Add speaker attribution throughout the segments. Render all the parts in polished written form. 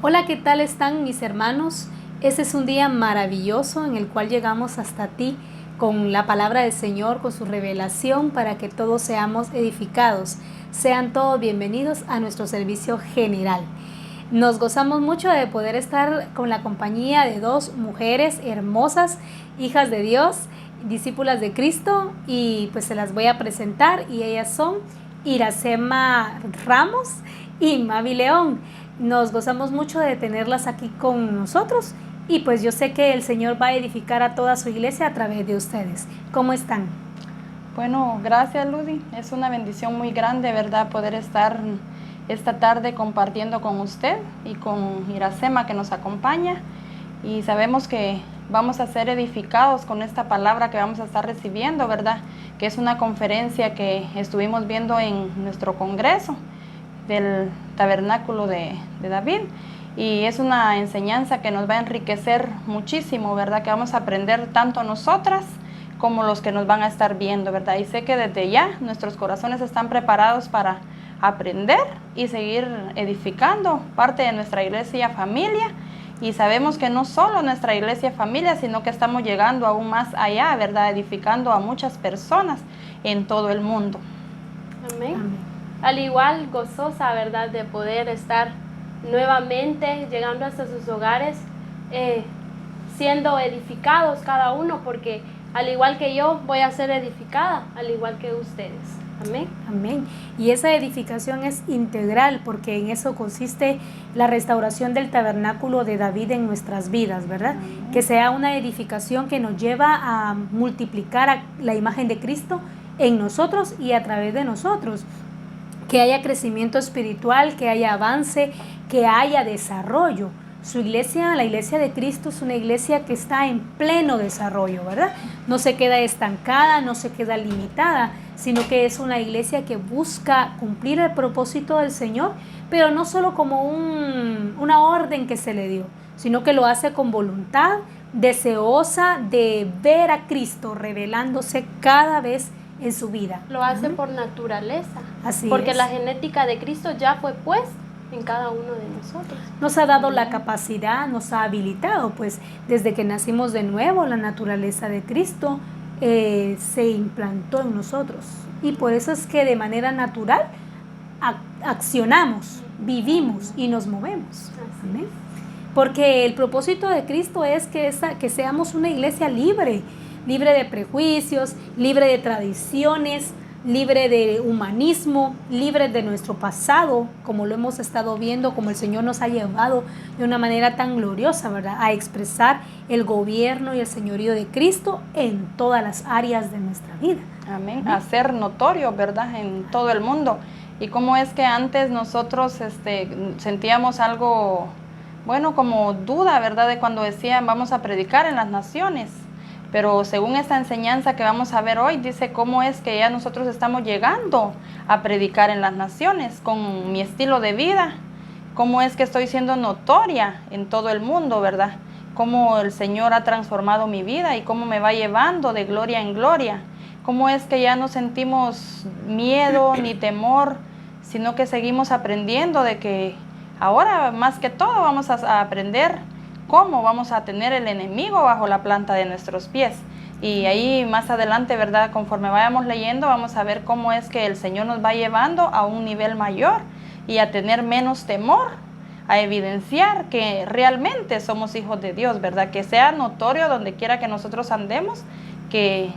Speaker 1: Hola, ¿qué tal están mis hermanos? Este es un día maravilloso en el cual llegamos hasta ti con la palabra del Señor, con su revelación para que todos seamos edificados. Sean todos bienvenidos a nuestro servicio general. Nos gozamos mucho de poder estar con la compañía de dos mujeres hermosas, hijas de Dios, discípulas de Cristo, y pues se las voy a presentar, y ellas son Iracema Ramos y Mavi León. Nos gozamos mucho de tenerlas aquí con nosotros y pues yo sé que el Señor va a edificar a toda su iglesia a través de ustedes. ¿Cómo están?
Speaker 2: Bueno, gracias, Ludy. Es una bendición muy grande, ¿verdad?, poder estar esta tarde compartiendo con usted y con Iracema, que nos acompaña. Y sabemos que vamos a ser edificados con esta palabra que vamos a estar recibiendo, ¿verdad?, que es una conferencia que estuvimos viendo en nuestro congreso del Tabernáculo de David, y es una enseñanza que nos va a enriquecer muchísimo, ¿verdad?, que vamos a aprender tanto nosotras como los que nos van a estar viendo, ¿verdad? Y sé que desde ya nuestros corazones están preparados para aprender y seguir edificando parte de nuestra iglesia familia, y sabemos que no solo nuestra iglesia familia, sino que estamos llegando aún más allá, ¿verdad?, edificando a muchas personas en todo el mundo.
Speaker 3: Amén. Amén. Al igual, gozosa, ¿verdad?, de poder estar nuevamente llegando hasta sus hogares, siendo edificados cada uno, porque al igual que yo voy a ser edificada, al igual que ustedes. Amén.
Speaker 1: Amén. Y esa edificación es integral, porque en eso consiste la restauración del tabernáculo de David en nuestras vidas, ¿verdad? Amén. Que sea una edificación que nos lleva a multiplicar a la imagen de Cristo en nosotros y a través de nosotros. Que haya crecimiento espiritual, que haya avance, que haya desarrollo. Su iglesia, la iglesia de Cristo, es una iglesia que está en pleno desarrollo, ¿verdad? No se queda estancada, no se queda limitada, sino que es una iglesia que busca cumplir el propósito del Señor, pero no solo como una orden que se le dio, sino que lo hace con voluntad, deseosa de ver a Cristo revelándose cada vez en su vida.
Speaker 3: Lo hace por naturaleza.
Speaker 1: Así
Speaker 3: porque
Speaker 1: es.
Speaker 3: La genética de Cristo ya fue puesta en cada uno de nosotros.
Speaker 1: Nos ha dado la capacidad, nos ha habilitado, pues desde que nacimos de nuevo, la naturaleza de Cristo se implantó en nosotros. Y por eso es que de manera natural accionamos, vivimos y nos movemos. Amén. Porque el propósito de Cristo es que seamos una iglesia libre de prejuicios, libre de tradiciones, libre de humanismo, libre de nuestro pasado, como lo hemos estado viendo, como el Señor nos ha llevado de una manera tan gloriosa, ¿verdad?, a expresar el gobierno y el señorío de Cristo en todas las áreas de nuestra vida.
Speaker 2: Amén. A ser notorio, ¿verdad?, en todo el mundo. Y cómo es que antes nosotros sentíamos algo, bueno, como duda, ¿verdad?, de cuando decían vamos a predicar en las naciones. Pero según esta enseñanza que vamos a ver hoy, dice cómo es que ya nosotros estamos llegando a predicar en las naciones con mi estilo de vida, cómo es que estoy siendo notoria en todo el mundo, ¿verdad? Cómo el Señor ha transformado mi vida y cómo me va llevando de gloria en gloria. Cómo es que ya no sentimos miedo ni temor, sino que seguimos aprendiendo de que ahora más que todo vamos a aprender cómo vamos a tener el enemigo bajo la planta de nuestros pies. Y ahí más adelante, ¿verdad?, conforme vayamos leyendo, vamos a ver cómo es que el Señor nos va llevando a un nivel mayor y a tener menos temor, a evidenciar que realmente somos hijos de Dios, ¿verdad?, que sea notorio donde quiera que nosotros andemos, que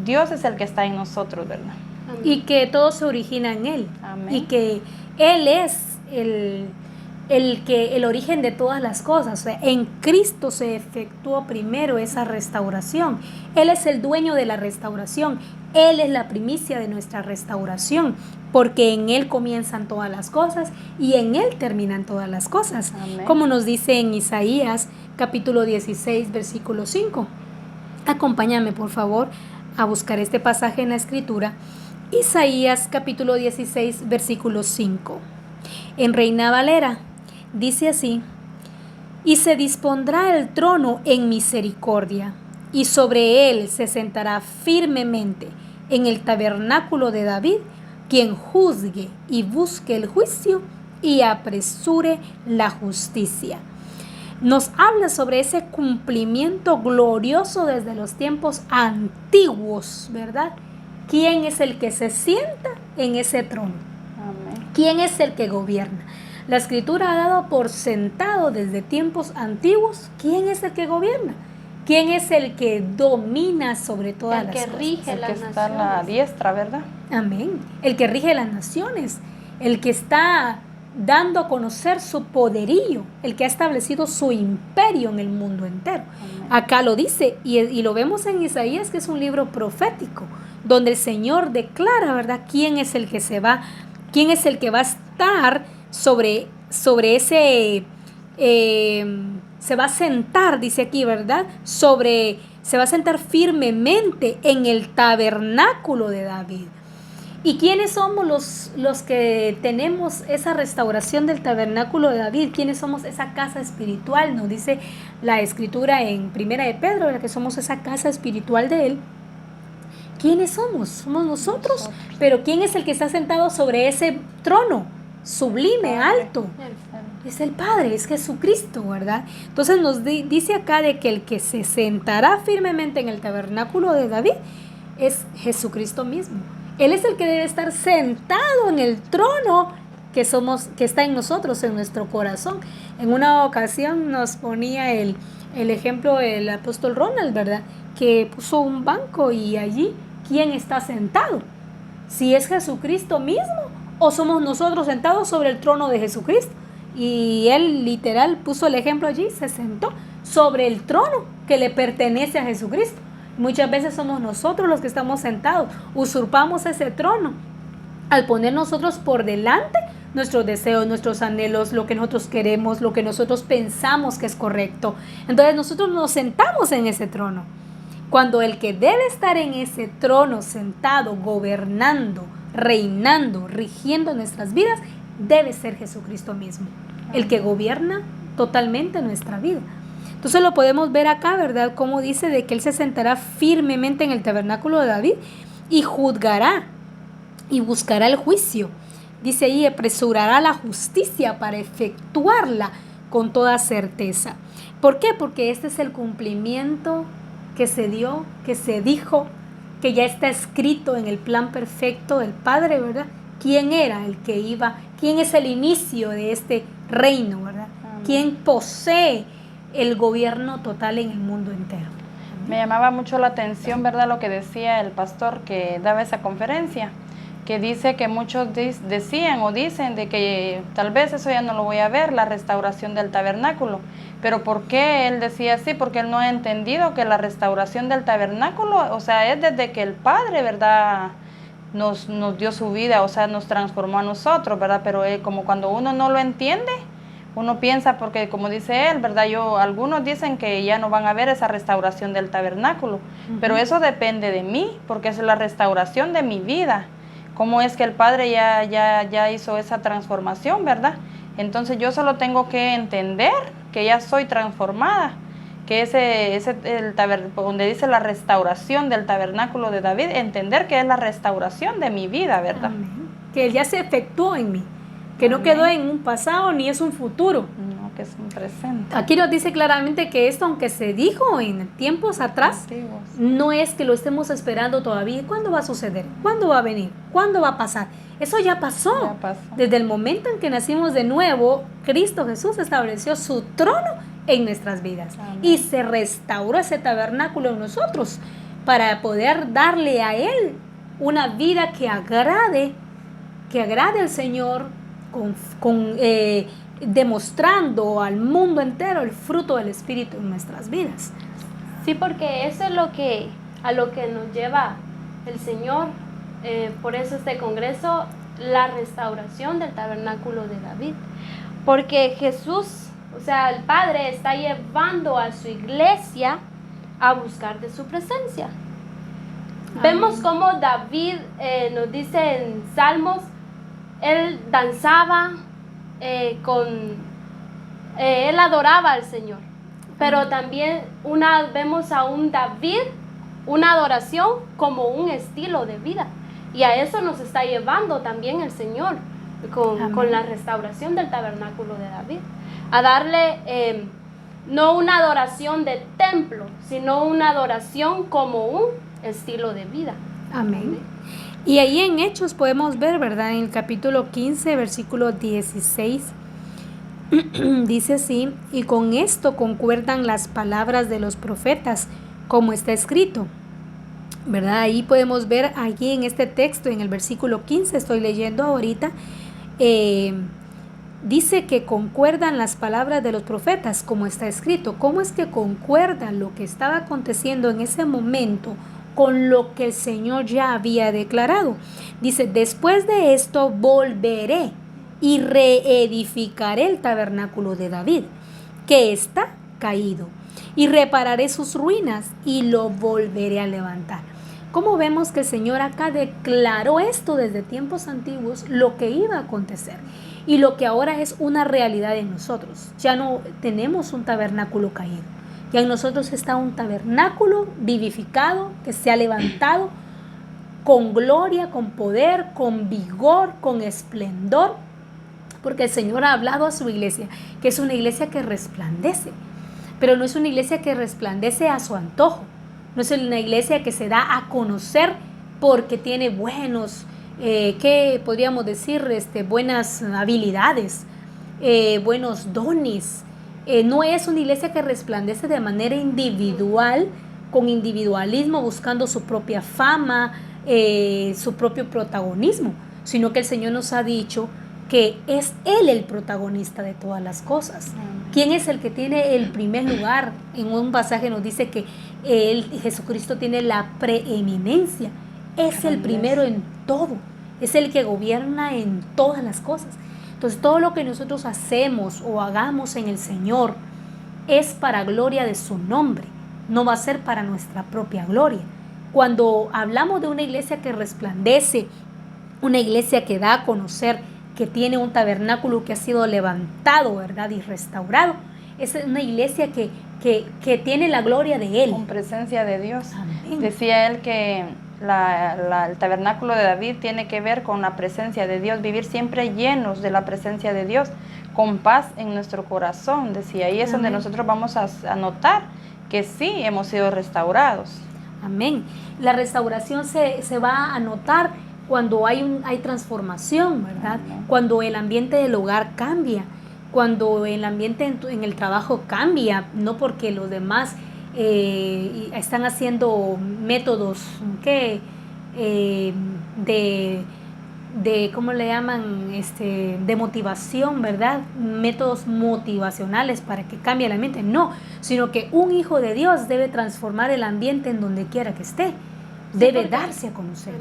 Speaker 2: Dios es el que está en nosotros, ¿verdad?
Speaker 1: Y que todo se origina en Él. Amén. Y que Él es el origen de todas las cosas. O sea, en Cristo se efectuó primero esa restauración. Él es el dueño de la restauración. Él es la primicia de nuestra restauración, porque en Él comienzan todas las cosas y en Él terminan todas las cosas. Amén. Como nos dice en Isaías capítulo 16, versículo 5. Acompáñame, por favor, a buscar este pasaje en la Escritura. Isaías capítulo 16, versículo 5. En Reina Valera dice así: y se dispondrá el trono en misericordia, y sobre él se sentará firmemente en el tabernáculo de David, quien juzgue y busque el juicio y apresure la justicia. Nos habla sobre ese cumplimiento glorioso desde los tiempos antiguos, ¿verdad? ¿Quién es el que se sienta en ese trono?
Speaker 2: Amén.
Speaker 1: ¿Quién es el que gobierna? La Escritura ha dado por sentado desde tiempos antiguos quién es el que gobierna, quién es el que domina sobre todas las cosas.
Speaker 3: El que rige
Speaker 2: El
Speaker 3: las
Speaker 2: que está a la
Speaker 3: naciones.
Speaker 2: diestra, ¿verdad?
Speaker 1: Amén. El que rige las naciones, el que está dando a conocer su poderío, el que ha establecido su imperio en el mundo entero.
Speaker 2: Amén.
Speaker 1: Acá lo dice y lo vemos en Isaías, que es un libro profético, donde el Señor declara, ¿verdad?, quién es el que quién es el que va a estar sobre ese, se va a sentar, dice aquí, ¿verdad?, se va a sentar firmemente en el tabernáculo de David. ¿Y quiénes somos los que tenemos esa restauración del tabernáculo de David? ¿Quiénes somos esa casa espiritual? Nos dice la Escritura en Primera de Pedro, ¿verdad?, que somos esa casa espiritual de Él. ¿Quiénes somos? Somos nosotros. Pero ¿quién es el que está sentado sobre ese trono sublime, alto? Es el Padre, es Jesucristo, ¿verdad? Entonces nos dice acá de que el que se sentará firmemente en el tabernáculo de David es Jesucristo mismo. Él es el que debe estar sentado en el trono que está en nosotros, en nuestro corazón. En una ocasión nos ponía el ejemplo el apóstol Ronald, ¿verdad?, que puso un banco y allí, ¿quién está sentado? Si es Jesucristo mismo o somos nosotros sentados sobre el trono de Jesucristo. Y él literal puso el ejemplo allí, se sentó sobre el trono que le pertenece a Jesucristo. Muchas veces somos nosotros los que estamos sentados, usurpamos ese trono al poner nosotros por delante nuestros deseos, nuestros anhelos, lo que nosotros queremos, lo que nosotros pensamos que es correcto. Entonces nosotros nos sentamos en ese trono, cuando el que debe estar en ese trono sentado, gobernando, reinando, rigiendo nuestras vidas, debe ser Jesucristo mismo, el que gobierna totalmente nuestra vida. Entonces lo podemos ver acá, ¿verdad?, como dice de que Él se sentará firmemente en el tabernáculo de David y juzgará y buscará el juicio. Dice ahí, apresurará la justicia para efectuarla con toda certeza. ¿Por qué? Porque este es el cumplimiento que se dio, que se dijo, que ya está escrito en el plan perfecto del Padre, ¿verdad? ¿Quién era el que iba? ¿Quién es el inicio de este reino, ¿verdad?
Speaker 2: Amén.
Speaker 1: ¿Quién posee el gobierno total en el mundo entero?
Speaker 2: Me llamaba mucho la atención, ¿verdad?, lo que decía el pastor que daba esa conferencia, que dice que muchos decían o dicen de que tal vez eso ya no lo voy a ver, la restauración del tabernáculo. Pero ¿por qué él decía así? Porque él no ha entendido que la restauración del tabernáculo, o sea, es desde que el Padre, ¿verdad?, nos dio su vida, o sea, nos transformó a nosotros, ¿verdad? Pero como cuando uno no lo entiende, uno piensa, porque como dice él, ¿verdad?, algunos dicen que ya no van a ver esa restauración del tabernáculo, pero eso depende de mí, porque es la restauración de mi vida. ¿Cómo es que el Padre ya hizo esa transformación, verdad? Entonces yo solo tengo que entender que ya soy transformada, que donde dice la restauración del tabernáculo de David, entender que es la restauración de mi vida, ¿verdad?
Speaker 1: Amén. Que Él ya se efectuó en mí, que no
Speaker 2: Amén.
Speaker 1: quedó en un pasado ni es un futuro.
Speaker 2: No, que es un presente.
Speaker 1: Aquí nos dice claramente que esto, aunque se dijo en tiempos atrás,
Speaker 2: Antiguos.
Speaker 1: no es que lo estemos esperando todavía. ¿Cuándo va a suceder? ¿Cuándo va a venir? ¿Cuándo va a pasar? Eso ya pasó.
Speaker 2: Ya pasó.
Speaker 1: Desde el momento en que nacimos de nuevo, Cristo Jesús estableció su trono en nuestras vidas.
Speaker 2: Amén.
Speaker 1: Y se restauró ese tabernáculo en nosotros para poder darle a Él una vida que agrade al Señor, demostrando al mundo entero el fruto del Espíritu en nuestras vidas.
Speaker 3: Sí, porque eso es a lo que nos lleva el Señor. Por eso este congreso, la restauración del tabernáculo de David. Porque Jesús, o sea, el Padre está llevando a su iglesia a buscar de su presencia.
Speaker 1: Amén.
Speaker 3: Vemos cómo David nos dice en Salmos, él danzaba él adoraba al Señor. Pero también vemos a un David, una adoración como un estilo de vida. Y a eso nos está llevando también el Señor. con la restauración del tabernáculo de David, a darle no una adoración de templo, sino una adoración como un estilo de vida.
Speaker 1: Amén. Y ahí en Hechos podemos ver, ¿verdad? En el capítulo 15, versículo 16, dice así: y con esto concuerdan las palabras de los profetas, como está escrito, ¿verdad? Ahí podemos ver, aquí en este texto, en el versículo 15, estoy leyendo ahorita, dice que concuerdan las palabras de los profetas, como está escrito. ¿Cómo es que concuerdan lo que estaba aconteciendo en ese momento con lo que el Señor ya había declarado? Dice: después de esto volveré y reedificaré el tabernáculo de David, que está caído, y repararé sus ruinas y lo volveré a levantar. ¿Cómo vemos que el Señor acá declaró esto desde tiempos antiguos, lo que iba a acontecer y lo que ahora es una realidad en nosotros? Ya no tenemos un tabernáculo caído, ya en nosotros está un tabernáculo vivificado que se ha levantado con gloria, con poder, con vigor, con esplendor, porque el Señor ha hablado a su iglesia, que es una iglesia que resplandece, pero no es una iglesia que resplandece a su antojo, no es una iglesia que se da a conocer porque tiene buenos, ¿qué podríamos decir? Buenas habilidades, buenos dones. No es una iglesia que resplandece de manera individual, con individualismo, buscando su propia fama, su propio protagonismo, sino que el Señor nos ha dicho que es Él el protagonista de todas las cosas. ¿Quién es el que tiene el primer lugar? En un pasaje nos dice que Jesucristo tiene la preeminencia, es el primero en todo, es el que gobierna en todas las cosas. Entonces todo lo que nosotros hacemos o hagamos en el Señor es para gloria de su nombre, no va a ser para nuestra propia gloria. Cuando hablamos de una iglesia que resplandece, una iglesia que da a conocer que tiene un tabernáculo que ha sido levantado, ¿verdad? Y restaurado, es una iglesia que tiene la gloria de Él.
Speaker 2: Con presencia de Dios.
Speaker 1: Amén.
Speaker 2: Decía él que el tabernáculo de David tiene que ver con la presencia de Dios, vivir siempre llenos de la presencia de Dios, con paz en nuestro corazón, decía. Y es
Speaker 1: Amén.
Speaker 2: donde nosotros vamos a notar que sí hemos sido restaurados.
Speaker 1: Amén. La restauración se va a notar cuando hay transformación, ¿verdad?
Speaker 2: Amén.
Speaker 1: Cuando el ambiente del hogar cambia, cuando el ambiente en el trabajo cambia, no porque los demás están haciendo métodos de ¿cómo le llaman? De motivación, ¿verdad? Métodos motivacionales para que cambie el ambiente. No, sino que un hijo de Dios debe transformar el ambiente en donde quiera que esté. Debe darse a conocer.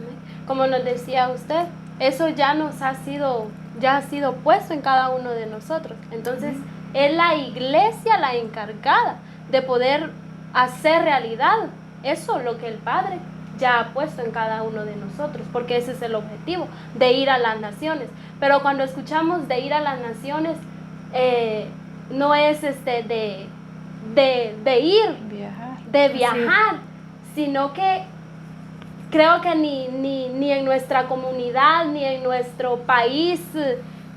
Speaker 3: Como nos decía usted, eso ya ha sido puesto en cada uno de nosotros. Entonces, es la iglesia la encargada de poder hacer realidad eso, lo que el Padre ya ha puesto en cada uno de nosotros, porque ese es el objetivo, de ir a las naciones. Pero cuando escuchamos de ir a las naciones, no es de ir, de viajar, sino que creo que ni en nuestra comunidad, ni en nuestro país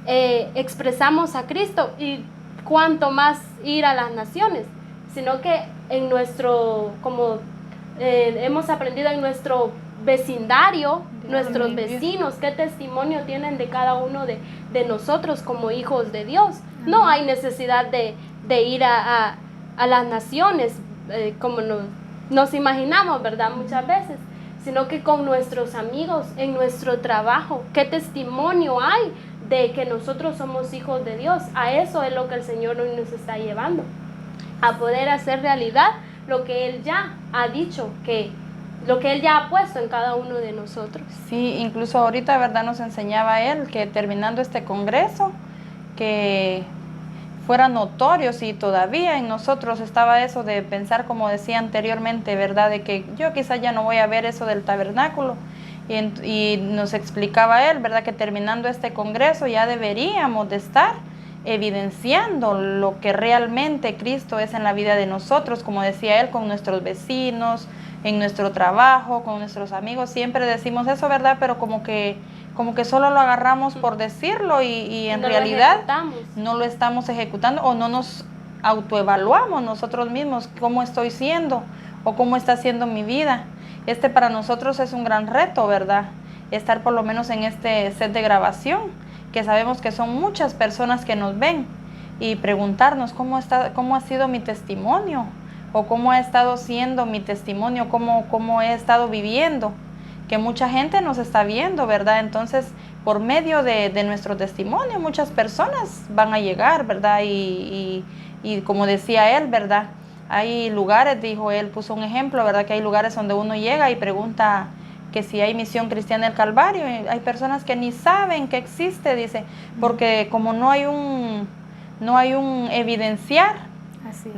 Speaker 3: expresamos a Cristo, y cuanto más ir a las naciones, sino que en nuestro, como hemos aprendido en nuestro vecindario, nuestros vecinos, qué testimonio tienen de cada uno de nosotros como hijos de Dios. No hay necesidad de ir a las naciones como nos imaginamos, ¿verdad? Muchas veces, sino que con nuestros amigos, en nuestro trabajo, qué testimonio hay de que nosotros somos hijos de Dios. A eso es lo que el Señor hoy nos está llevando, a poder hacer realidad lo que Él ya ha dicho, lo que Él ya ha puesto en cada uno de nosotros.
Speaker 2: Sí, incluso ahorita, ¿verdad? Nos enseñaba Él que terminando este congreso, que fuera notorio, si todavía en nosotros estaba eso de pensar, como decía anteriormente, ¿verdad? De que yo quizás ya no voy a ver eso del tabernáculo. Y nos explicaba Él, ¿verdad? Que terminando este congreso ya deberíamos de estar evidenciando lo que realmente Cristo es en la vida de nosotros, como decía Él, con nuestros vecinos, en nuestro trabajo, con nuestros amigos. Siempre decimos eso, ¿verdad? Pero como que como que solo lo agarramos por decirlo y en
Speaker 3: No lo
Speaker 2: realidad
Speaker 3: ejecutamos.
Speaker 2: no lo estamos ejecutando o no nos autoevaluamos nosotros mismos cómo estoy siendo o cómo está siendo mi vida. Para nosotros es un gran reto, ¿verdad? Estar por lo menos en este set de grabación, que sabemos que son muchas personas que nos ven, y preguntarnos cómo ha sido mi testimonio o cómo ha estado siendo mi testimonio, cómo he estado viviendo, que mucha gente nos está viendo, ¿verdad? Entonces, por medio de nuestro testimonio, muchas personas van a llegar, ¿verdad? Y como decía él, ¿verdad? Hay lugares, dijo él, puso un ejemplo, ¿verdad? Que hay lugares donde uno llega y pregunta que si hay Misión Cristiana del Calvario. Hay personas que ni saben que existe, dice, porque como no hay un evidenciar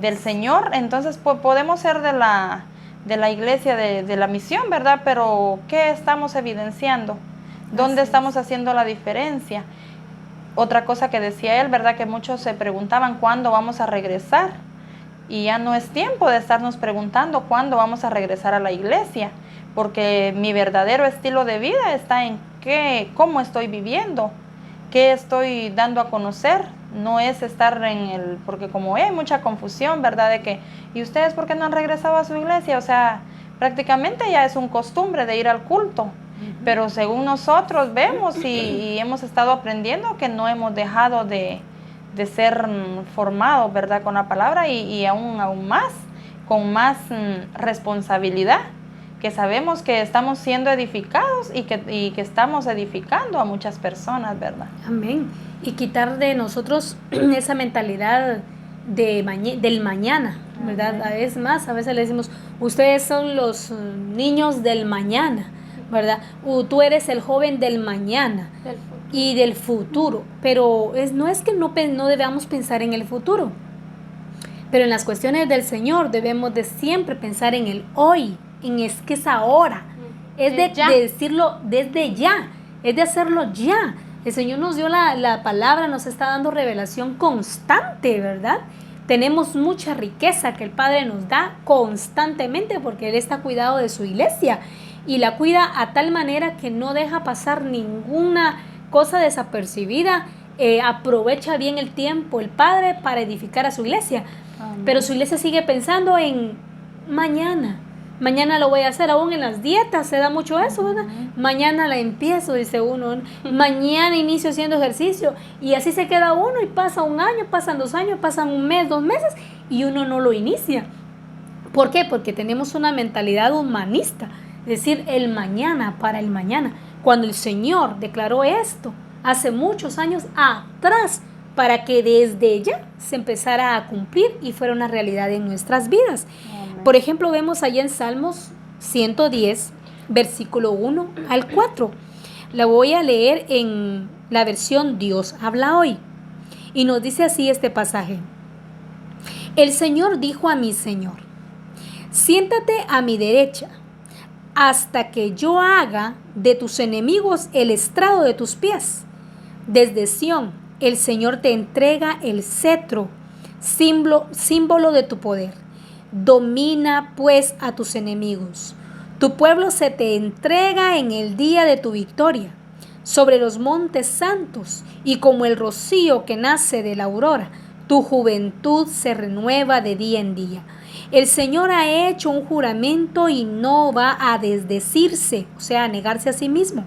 Speaker 2: del Señor, entonces podemos ser de la iglesia, de la misión, ¿verdad? Pero ¿qué estamos evidenciando? ¿Dónde estamos haciendo la diferencia? Otra cosa que decía él, ¿verdad? Que muchos se preguntaban cuándo vamos a regresar. Y ya no es tiempo de estarnos preguntando cuándo vamos a regresar a la iglesia, porque mi verdadero estilo de vida está en cómo estoy viviendo, qué estoy dando a conocer. No es estar porque como hay mucha confusión, ¿verdad? De que, ¿y ustedes por qué no han regresado a su iglesia? O sea, prácticamente ya es un costumbre de ir al culto, pero según nosotros vemos y hemos estado aprendiendo que no hemos dejado de ser formados, ¿verdad? Con la palabra y aún más, con más responsabilidad, que sabemos que estamos siendo edificados y que estamos edificando a muchas personas, ¿verdad?
Speaker 1: Amén. Y quitar de nosotros esa mentalidad del mañana, ¿verdad?
Speaker 2: Amén.
Speaker 1: Es más, a veces le decimos, ustedes son los niños del mañana, ¿verdad? Tú eres el joven del mañana y del futuro, pero no es que no debamos pensar en el futuro, pero en las cuestiones del Señor debemos de siempre pensar en el hoy, que es ahora, es de decirlo desde ya, es de hacerlo ya. El Señor nos dio la palabra, nos está dando revelación constante, ¿verdad? Tenemos mucha riqueza que el Padre nos da constantemente porque Él está cuidado de su iglesia y la cuida a tal manera que no deja pasar ninguna cosa desapercibida. Aprovecha bien el tiempo el Padre para edificar a su iglesia. Amén. Pero su iglesia sigue pensando en mañana lo voy a hacer. Aún en las dietas se da mucho eso, ¿verdad? Mañana la empiezo, dice uno, mañana inicio haciendo ejercicio, y así se queda uno y pasa un año, pasan 2 años, pasan un mes, 2 meses y uno no lo inicia. ¿Por qué? Porque tenemos una mentalidad humanista, es decir, el mañana para el mañana, cuando el Señor declaró esto hace muchos años atrás para que desde ya se empezara a cumplir y fuera una realidad en nuestras vidas. Amén. Por ejemplo, vemos allá en Salmos 110, versículo 1 al 4. La voy a leer en la versión Dios habla hoy. Y nos dice así este pasaje. El Señor dijo a mi Señor, siéntate a mi derecha, hasta que yo haga de tus enemigos el estrado de tus pies. Desde Sión, el Señor te entrega el cetro, símbolo de tu poder. Domina pues a tus enemigos. Tu pueblo se te entrega en el día de tu victoria, sobre los montes santos, y como el rocío que nace de la aurora, tu juventud se renueva de día en día. El Señor ha hecho un juramento y no va a desdecirse, o sea, a negarse a sí mismo.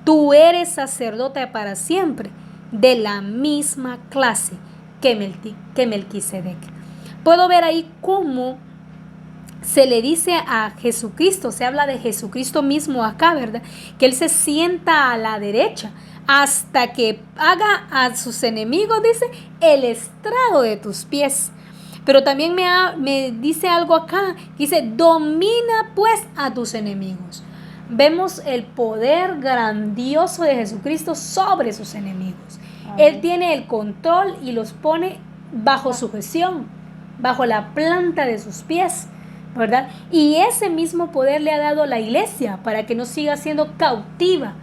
Speaker 1: Tú eres sacerdote para siempre, de la misma clase que Melquisedec. Puedo ver ahí cómo se le dice a Jesucristo, se habla de Jesucristo mismo acá, ¿verdad? Que Él se sienta a la derecha hasta que haga a sus enemigos, dice, el estrado de tus pies. Pero también me dice algo acá, dice, domina pues a tus enemigos. Vemos el poder grandioso de Jesucristo sobre sus enemigos. Amén. Él tiene el control y los pone bajo sujeción, bajo la planta de sus pies, ¿verdad? Y ese mismo poder le ha dado a la iglesia para que no siga siendo cautiva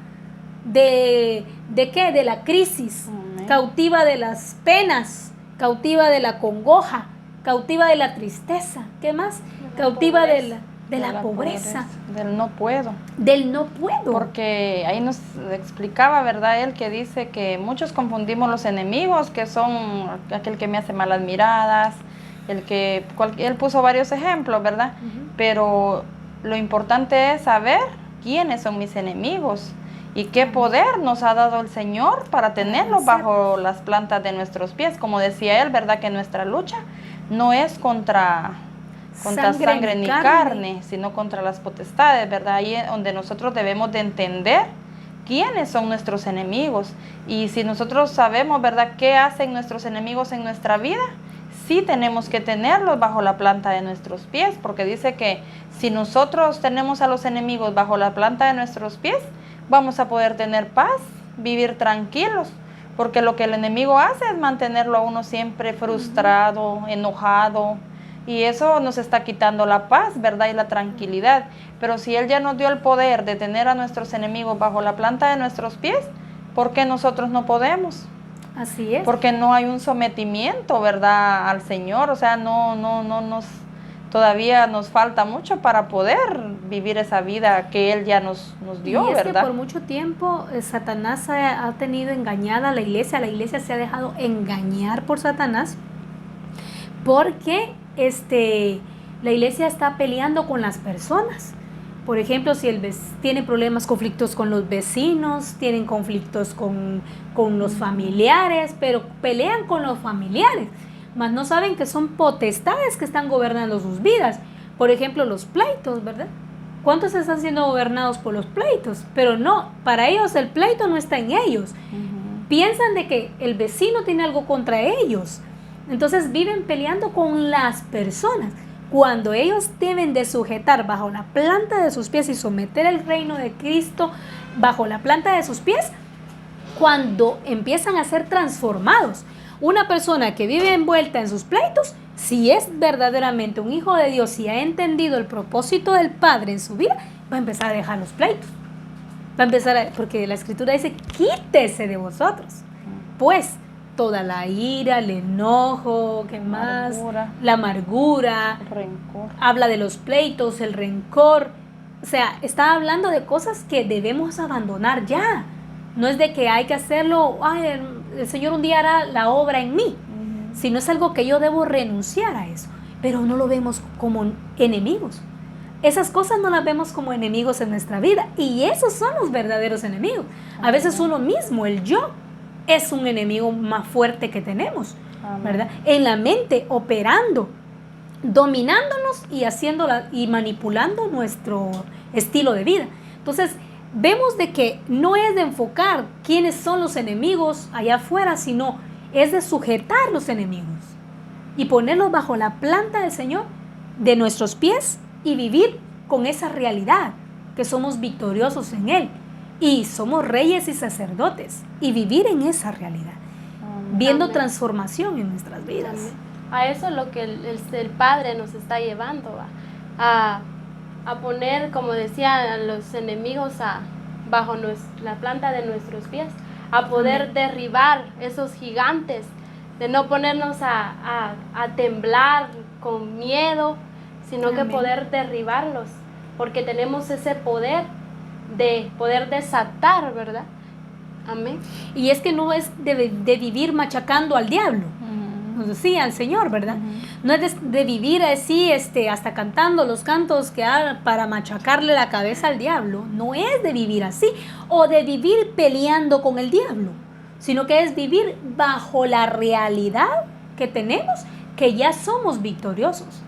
Speaker 1: ¿de qué? De la crisis. Amén. Cautiva de las penas, cautiva de la congoja, cautiva de la tristeza. ¿Qué más? Cautiva de la pobreza,
Speaker 2: del no puedo.
Speaker 1: Del no puedo.
Speaker 2: Porque ahí nos explicaba, ¿verdad? Él que dice que muchos confundimos los enemigos, que son aquel que me hace malas miradas, él puso varios ejemplos, ¿verdad? Pero lo importante es saber quiénes son mis enemigos y qué poder nos ha dado el Señor para tenerlos bajo las plantas de nuestros pies. Como decía él, ¿verdad? Que nuestra lucha no es contra sangre ni carne, sino contra las potestades, ¿verdad? Ahí es donde nosotros debemos de entender quiénes son nuestros enemigos. Y si nosotros sabemos, ¿verdad?, qué hacen nuestros enemigos en nuestra vida, sí tenemos que tenerlos bajo la planta de nuestros pies, porque dice que si nosotros tenemos a los enemigos bajo la planta de nuestros pies, vamos a poder tener paz, vivir tranquilos, porque lo que el enemigo hace es mantenerlo a uno siempre frustrado, enojado, y eso nos está quitando la paz, ¿verdad?, y la tranquilidad. Pero si Él ya nos dio el poder de tener a nuestros enemigos bajo la planta de nuestros pies, ¿por qué nosotros no podemos?
Speaker 1: Así es.
Speaker 2: Porque no hay un sometimiento, ¿verdad?, al Señor. O sea, todavía nos falta mucho para poder vivir esa vida que Él ya nos dio,
Speaker 1: y es
Speaker 2: ¿verdad?
Speaker 1: Que por mucho tiempo Satanás ha tenido engañada a la iglesia se ha dejado engañar por Satanás, porque la iglesia está peleando con las personas. Por ejemplo, si tiene problemas, conflictos con los vecinos, tienen conflictos con los familiares, pero pelean con los familiares, mas no saben que son potestades que están gobernando sus vidas. Por ejemplo, los pleitos, ¿verdad? ¿Cuántos están siendo gobernados por los pleitos? Pero no, para ellos el pleito no está en ellos. Piensan de que el vecino tiene algo contra ellos. Entonces viven peleando con las personas, cuando ellos deben de sujetar bajo la planta de sus pies y someter el reino de Cristo bajo la planta de sus pies, cuando empiezan a ser transformados. Una persona que vive envuelta en sus pleitos, si es verdaderamente un hijo de Dios y ha entendido el propósito del Padre en su vida, va a empezar a dejar los pleitos. Va a empezar porque la Escritura dice, quítese de vosotros. Pues toda la ira, el enojo, ¿qué más? La amargura,
Speaker 2: el rencor.
Speaker 1: Habla de los pleitos, el rencor. O sea, está hablando de cosas que debemos abandonar ya. No es de que hay que hacerlo, el Señor un día hará la obra en mí, sino es algo que yo debo renunciar a eso. Pero no lo vemos como enemigos. Esas cosas no las vemos como enemigos en nuestra vida, y esos son los verdaderos enemigos. A veces uno mismo, el yo, es un enemigo más fuerte que tenemos, ¿verdad? En la mente, operando, dominándonos y manipulando nuestro estilo de vida. Entonces, vemos de que no es de enfocar quiénes son los enemigos allá afuera, sino es de sujetar los enemigos y ponerlos bajo la planta del Señor de nuestros pies y vivir con esa realidad, que somos victoriosos en Él. Y somos reyes y sacerdotes, y vivir en esa realidad, viendo transformación en nuestras vidas.
Speaker 3: A eso es lo que el Padre nos está llevando, a poner, como decía, a los enemigos bajo la planta de nuestros pies, a poder derribar esos gigantes, de no ponernos a temblar con miedo, sino que poder derribarlos, porque tenemos ese poder de poder desatar, ¿verdad? Amén.
Speaker 1: Y es que no es de vivir machacando al diablo, nos decía el Señor, ¿verdad? No es de vivir así, hasta cantando los cantos que para machacarle la cabeza al diablo. No es de vivir así, o de vivir peleando con el diablo, sino que es vivir bajo la realidad que tenemos, que ya somos victoriosos,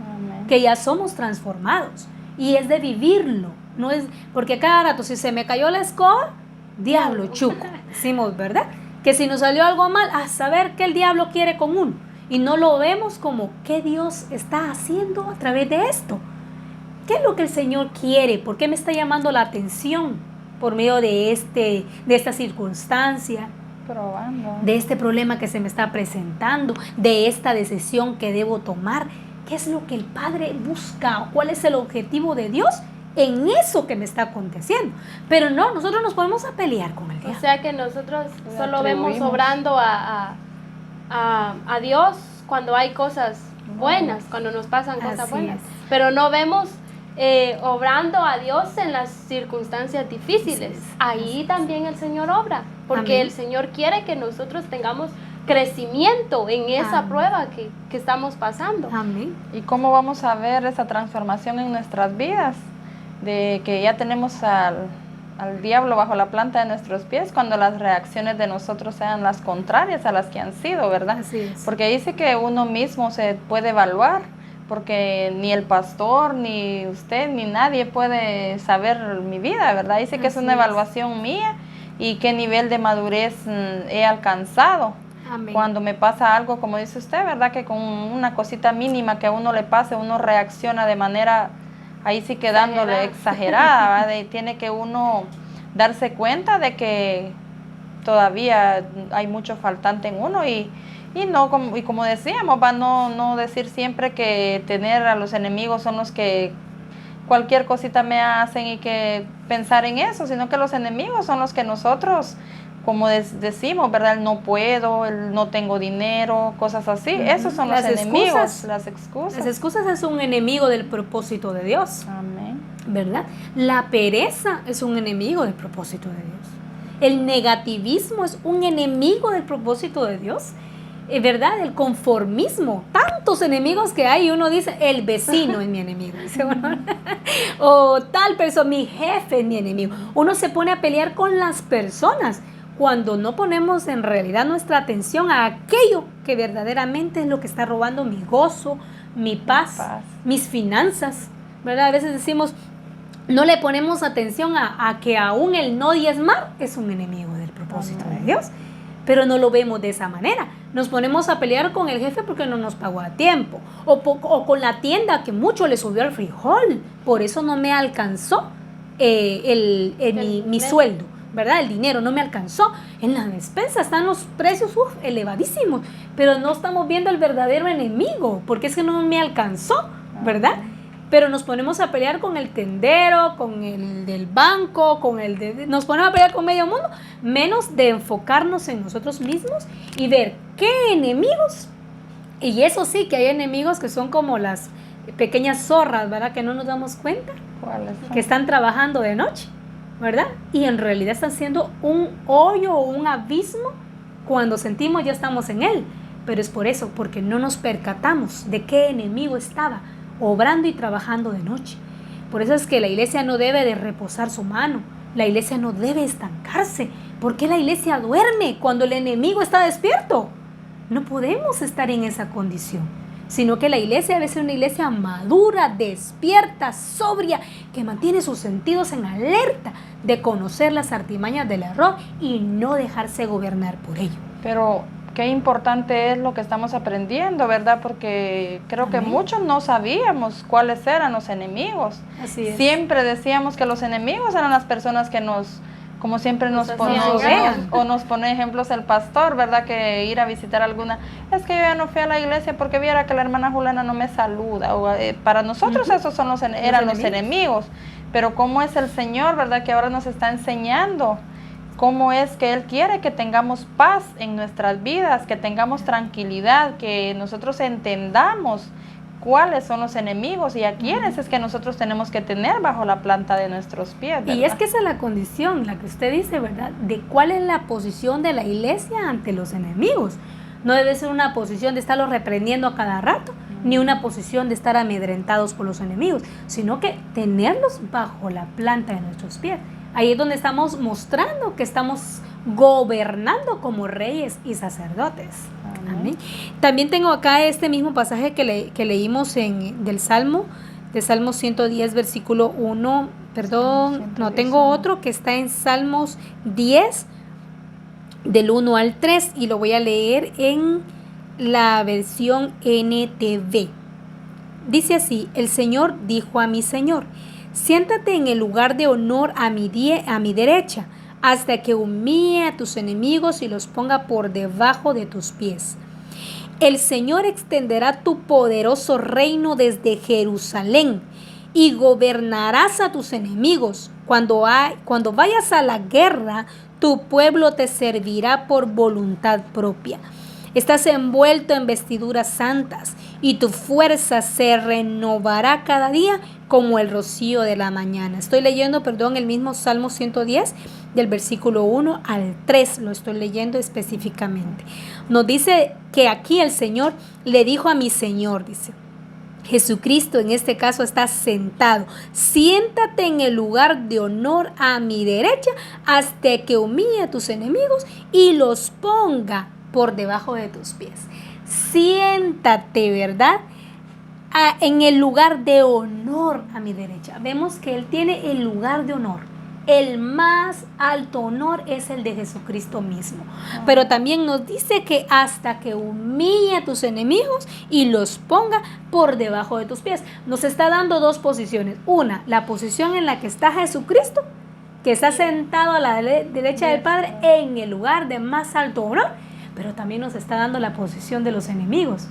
Speaker 1: que ya somos transformados, y es de vivirlo. No es porque cada rato, si se me cayó la escoba, diablo chuco, decimos, ¿verdad? Que si nos salió algo mal, a saber qué el diablo quiere con uno, y no lo vemos como qué Dios está haciendo a través de esto. ¿Qué es lo que el Señor quiere? ¿Por qué me está llamando la atención por medio de esta circunstancia?
Speaker 2: Probando.
Speaker 1: De este problema que se me está presentando, de esta decisión que debo tomar. ¿Qué es lo que el Padre busca? ¿Cuál es el objetivo de Dios en eso que me está aconteciendo? Pero no, nosotros nos podemos a pelear con el diablo.
Speaker 3: O sea que nosotros solo vemos obrando a Dios cuando hay cosas buenas, cuando nos pasan cosas buenas. Pero no vemos obrando a Dios en las circunstancias difíciles.
Speaker 1: Sí,
Speaker 3: Ahí también el Señor obra, porque
Speaker 1: Amén.
Speaker 3: el Señor quiere que nosotros tengamos crecimiento en esa
Speaker 1: Amén.
Speaker 3: prueba que estamos pasando.
Speaker 1: Amén.
Speaker 2: ¿Y cómo vamos a ver esa transformación en nuestras vidas? De que ya tenemos al diablo bajo la planta de nuestros pies, cuando las reacciones de nosotros sean las contrarias a las que han sido, ¿verdad?
Speaker 1: Así es.
Speaker 2: Porque dice que uno mismo se puede evaluar, porque ni el pastor, ni usted, ni nadie puede saber mi vida, ¿verdad? Dice que es
Speaker 1: Así
Speaker 2: una
Speaker 1: es.
Speaker 2: evaluación mía y qué nivel de madurez he alcanzado.
Speaker 1: Amén.
Speaker 2: Cuando me pasa algo, como dice usted, ¿verdad? Que con una cosita mínima que a uno le pase, uno reacciona de manera, ahí sí quedándole exagerada, ¿verdad? Y tiene que uno darse cuenta de que todavía hay mucho faltante en uno y no, como decíamos, va no decir siempre que tener a los enemigos son los que cualquier cosita me hacen y que pensar en eso, sino que los enemigos son los que nosotros, como decimos, ¿verdad? El no puedo, el no tengo dinero, cosas así. Esos son los enemigos, las excusas.
Speaker 1: Las excusas es un enemigo del propósito de Dios.
Speaker 2: Amén.
Speaker 1: ¿Verdad? La pereza es un enemigo del propósito de Dios. El negativismo es un enemigo del propósito de Dios. ¿Verdad? El conformismo, tantos enemigos que hay, y uno dice, el vecino es mi enemigo, dice uno. O tal persona, mi jefe es mi enemigo. Uno se pone a pelear con las personas cuando no ponemos en realidad nuestra atención a aquello que verdaderamente es lo que está robando mi gozo, mi paz, mis finanzas, ¿verdad? A veces decimos, no le ponemos atención a que aún el no diezmar es un enemigo del propósito de Dios. Pero no lo vemos de esa manera. Nos ponemos a pelear con el jefe porque no nos pagó a tiempo. O con la tienda que mucho le subió al frijol. Por eso no me alcanzó mi sueldo, ¿verdad? El dinero no me alcanzó. En la despensa están los precios elevadísimos. Pero no estamos viendo el verdadero enemigo. Porque es que no me alcanzó, ¿verdad? Pero nos ponemos a pelear con el tendero, con el del banco, nos ponemos a pelear con medio mundo, menos de enfocarnos en nosotros mismos y ver qué enemigos, y eso sí, que hay enemigos que son como las pequeñas zorras, ¿verdad? Que no nos damos cuenta,
Speaker 2: ¿Cuáles son?
Speaker 1: que están trabajando de noche, ¿verdad? Y en realidad están haciendo un hoyo o un abismo, cuando sentimos ya estamos en él, pero es por eso, porque no nos percatamos de qué enemigo estaba obrando y trabajando de noche. Por eso es que la iglesia no debe de reposar su mano, la iglesia no debe estancarse. ¿Por qué la iglesia duerme cuando el enemigo está despierto? No podemos estar en esa condición, sino que la iglesia debe ser una iglesia madura, despierta, sobria, que mantiene sus sentidos en alerta de conocer las artimañas del error y no dejarse gobernar por ello.
Speaker 2: Pero qué importante es lo que estamos aprendiendo, ¿verdad? Porque creo que muchos no sabíamos cuáles eran los enemigos.
Speaker 1: Así es.
Speaker 2: Siempre decíamos que los enemigos eran las personas que como siempre nos pone ejemplos el pastor, ¿verdad? Que ir a visitar alguna, es que yo ya no fui a la iglesia porque viera que la hermana Juliana no me saluda. O, para nosotros esos son eran los enemigos. Pero cómo es el Señor, ¿verdad? Que ahora nos está enseñando cómo es que Él quiere que tengamos paz en nuestras vidas, que tengamos tranquilidad, que nosotros entendamos cuáles son los enemigos y a quiénes es que nosotros tenemos que tener bajo la planta de nuestros pies, ¿verdad?
Speaker 1: Y es que esa es la condición, la que usted dice, ¿verdad? De cuál es la posición de la iglesia ante los enemigos. No debe ser una posición de estarlos reprendiendo a cada rato, ni una posición de estar amedrentados por los enemigos, sino que tenerlos bajo la planta de nuestros pies. Ahí es donde estamos mostrando que estamos gobernando como reyes y sacerdotes. Amén. También tengo acá este mismo pasaje que leímos del Salmo 110, versículo 1, tengo otro que está en Salmos 10, del 1 al 3, y lo voy a leer en la versión NTV. Dice así: el Señor dijo a mi Señor: siéntate en el lugar de honor a mi derecha, hasta que humille a tus enemigos y los ponga por debajo de tus pies. El Señor extenderá tu poderoso reino desde Jerusalén y gobernarás a tus enemigos. Cuando vayas a la guerra, tu pueblo te servirá por voluntad propia. Estás envuelto en vestiduras santas y tu fuerza se renovará cada día como el rocío de la mañana. Estoy leyendo, el mismo Salmo 110 del versículo 1 al 3, lo estoy leyendo específicamente. Nos dice que aquí el Señor le dijo a mi Señor, dice, Jesucristo en este caso está sentado. Siéntate en el lugar de honor a mi derecha hasta que humille a tus enemigos y los ponga por debajo de tus pies. Siéntate, ¿verdad? En el lugar de honor a mi derecha. Vemos que Él tiene el lugar de honor. El más alto honor es el de Jesucristo mismo. Pero también nos dice que hasta que humille a tus enemigos y los ponga por debajo de tus pies. Nos está dando dos posiciones. Una, la posición en la que está Jesucristo, que está sentado a la derecha del Padre en el lugar de más alto honor. Pero también nos está dando la posición de los enemigos.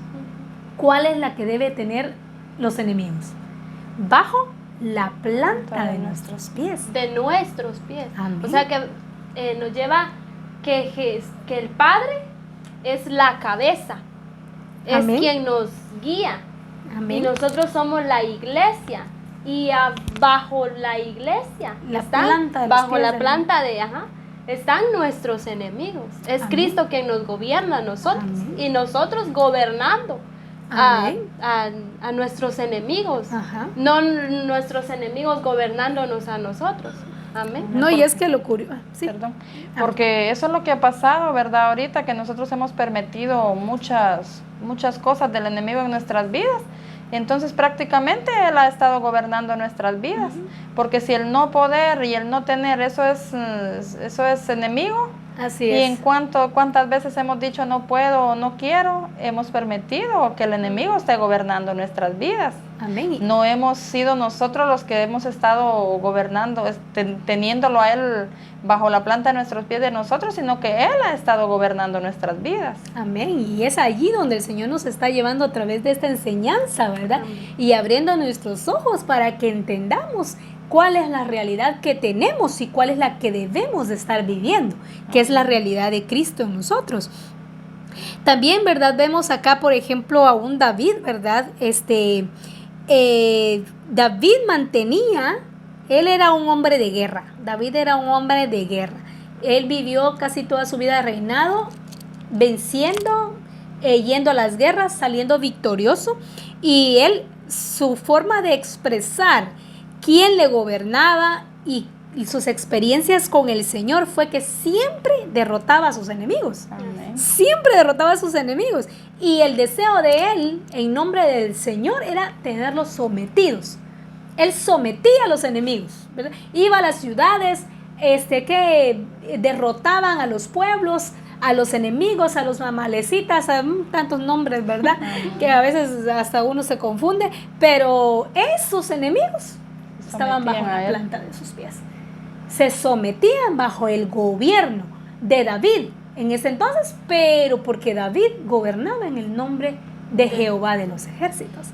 Speaker 1: ¿Cuál es la que debe tener los enemigos? Bajo la planta de nuestros pies.
Speaker 3: De nuestros pies.
Speaker 1: Amén.
Speaker 3: O sea que nos lleva que el Padre es la cabeza, es
Speaker 1: Amén.
Speaker 3: quien nos guía.
Speaker 1: Amén.
Speaker 3: Y nosotros somos la iglesia. Y bajo la iglesia,
Speaker 1: La planta de los
Speaker 3: bajo
Speaker 1: pies
Speaker 3: la
Speaker 1: de
Speaker 3: planta de, están nuestros enemigos. Es
Speaker 1: Amén.
Speaker 3: Cristo quien nos gobierna a nosotros.
Speaker 1: Amén.
Speaker 3: Y nosotros gobernando
Speaker 1: Amén.
Speaker 3: a nuestros enemigos.
Speaker 1: Ajá.
Speaker 3: No nuestros enemigos gobernándonos a nosotros. Amén.
Speaker 1: No, y es que lo curioso. Sí.
Speaker 2: Perdón. Porque eso es lo que ha pasado, ¿verdad? Ahorita que nosotros hemos permitido muchas cosas del enemigo en nuestras vidas. Entonces prácticamente Él ha estado gobernando nuestras vidas. Porque si el no poder y el no tener, eso es enemigo.
Speaker 1: Así
Speaker 2: Y
Speaker 1: es.
Speaker 2: en cuántas veces hemos dicho no puedo o no quiero, hemos permitido que el enemigo esté gobernando nuestras vidas.
Speaker 1: Amén.
Speaker 2: No hemos sido nosotros los que hemos estado gobernando, teniéndolo a Él bajo la planta de nuestros pies de nosotros, sino que Él ha estado gobernando nuestras vidas.
Speaker 1: Amén. Y es allí donde el Señor nos está llevando a través de esta enseñanza, ¿verdad?
Speaker 3: Amén.
Speaker 1: Y abriendo nuestros ojos para que entendamos cuál es la realidad que tenemos y cuál es la que debemos de estar viviendo, que es la realidad de Cristo en nosotros. También, ¿verdad? Vemos acá, por ejemplo, a un David, ¿verdad? David él era un hombre de guerra. David era un hombre de guerra. Él vivió casi toda su vida de reinado, venciendo, yendo a las guerras, saliendo victorioso. Y su forma de expresar quién le gobernaba y sus experiencias con el Señor fue que siempre derrotaba a sus enemigos.
Speaker 2: Amén.
Speaker 1: Siempre derrotaba a sus enemigos. Y el deseo de él, en nombre del Señor, era tenerlos sometidos. Él sometía a los enemigos, ¿verdad? Iba a las ciudades que derrotaban a los pueblos, a los enemigos, a los amalecitas, a tantos nombres, ¿verdad? Que a veces hasta uno se confunde. Pero esos enemigos estaban bajo la planta de sus pies. Se sometían bajo el gobierno de David en ese entonces, pero porque David gobernaba en el nombre de Jehová de los ejércitos.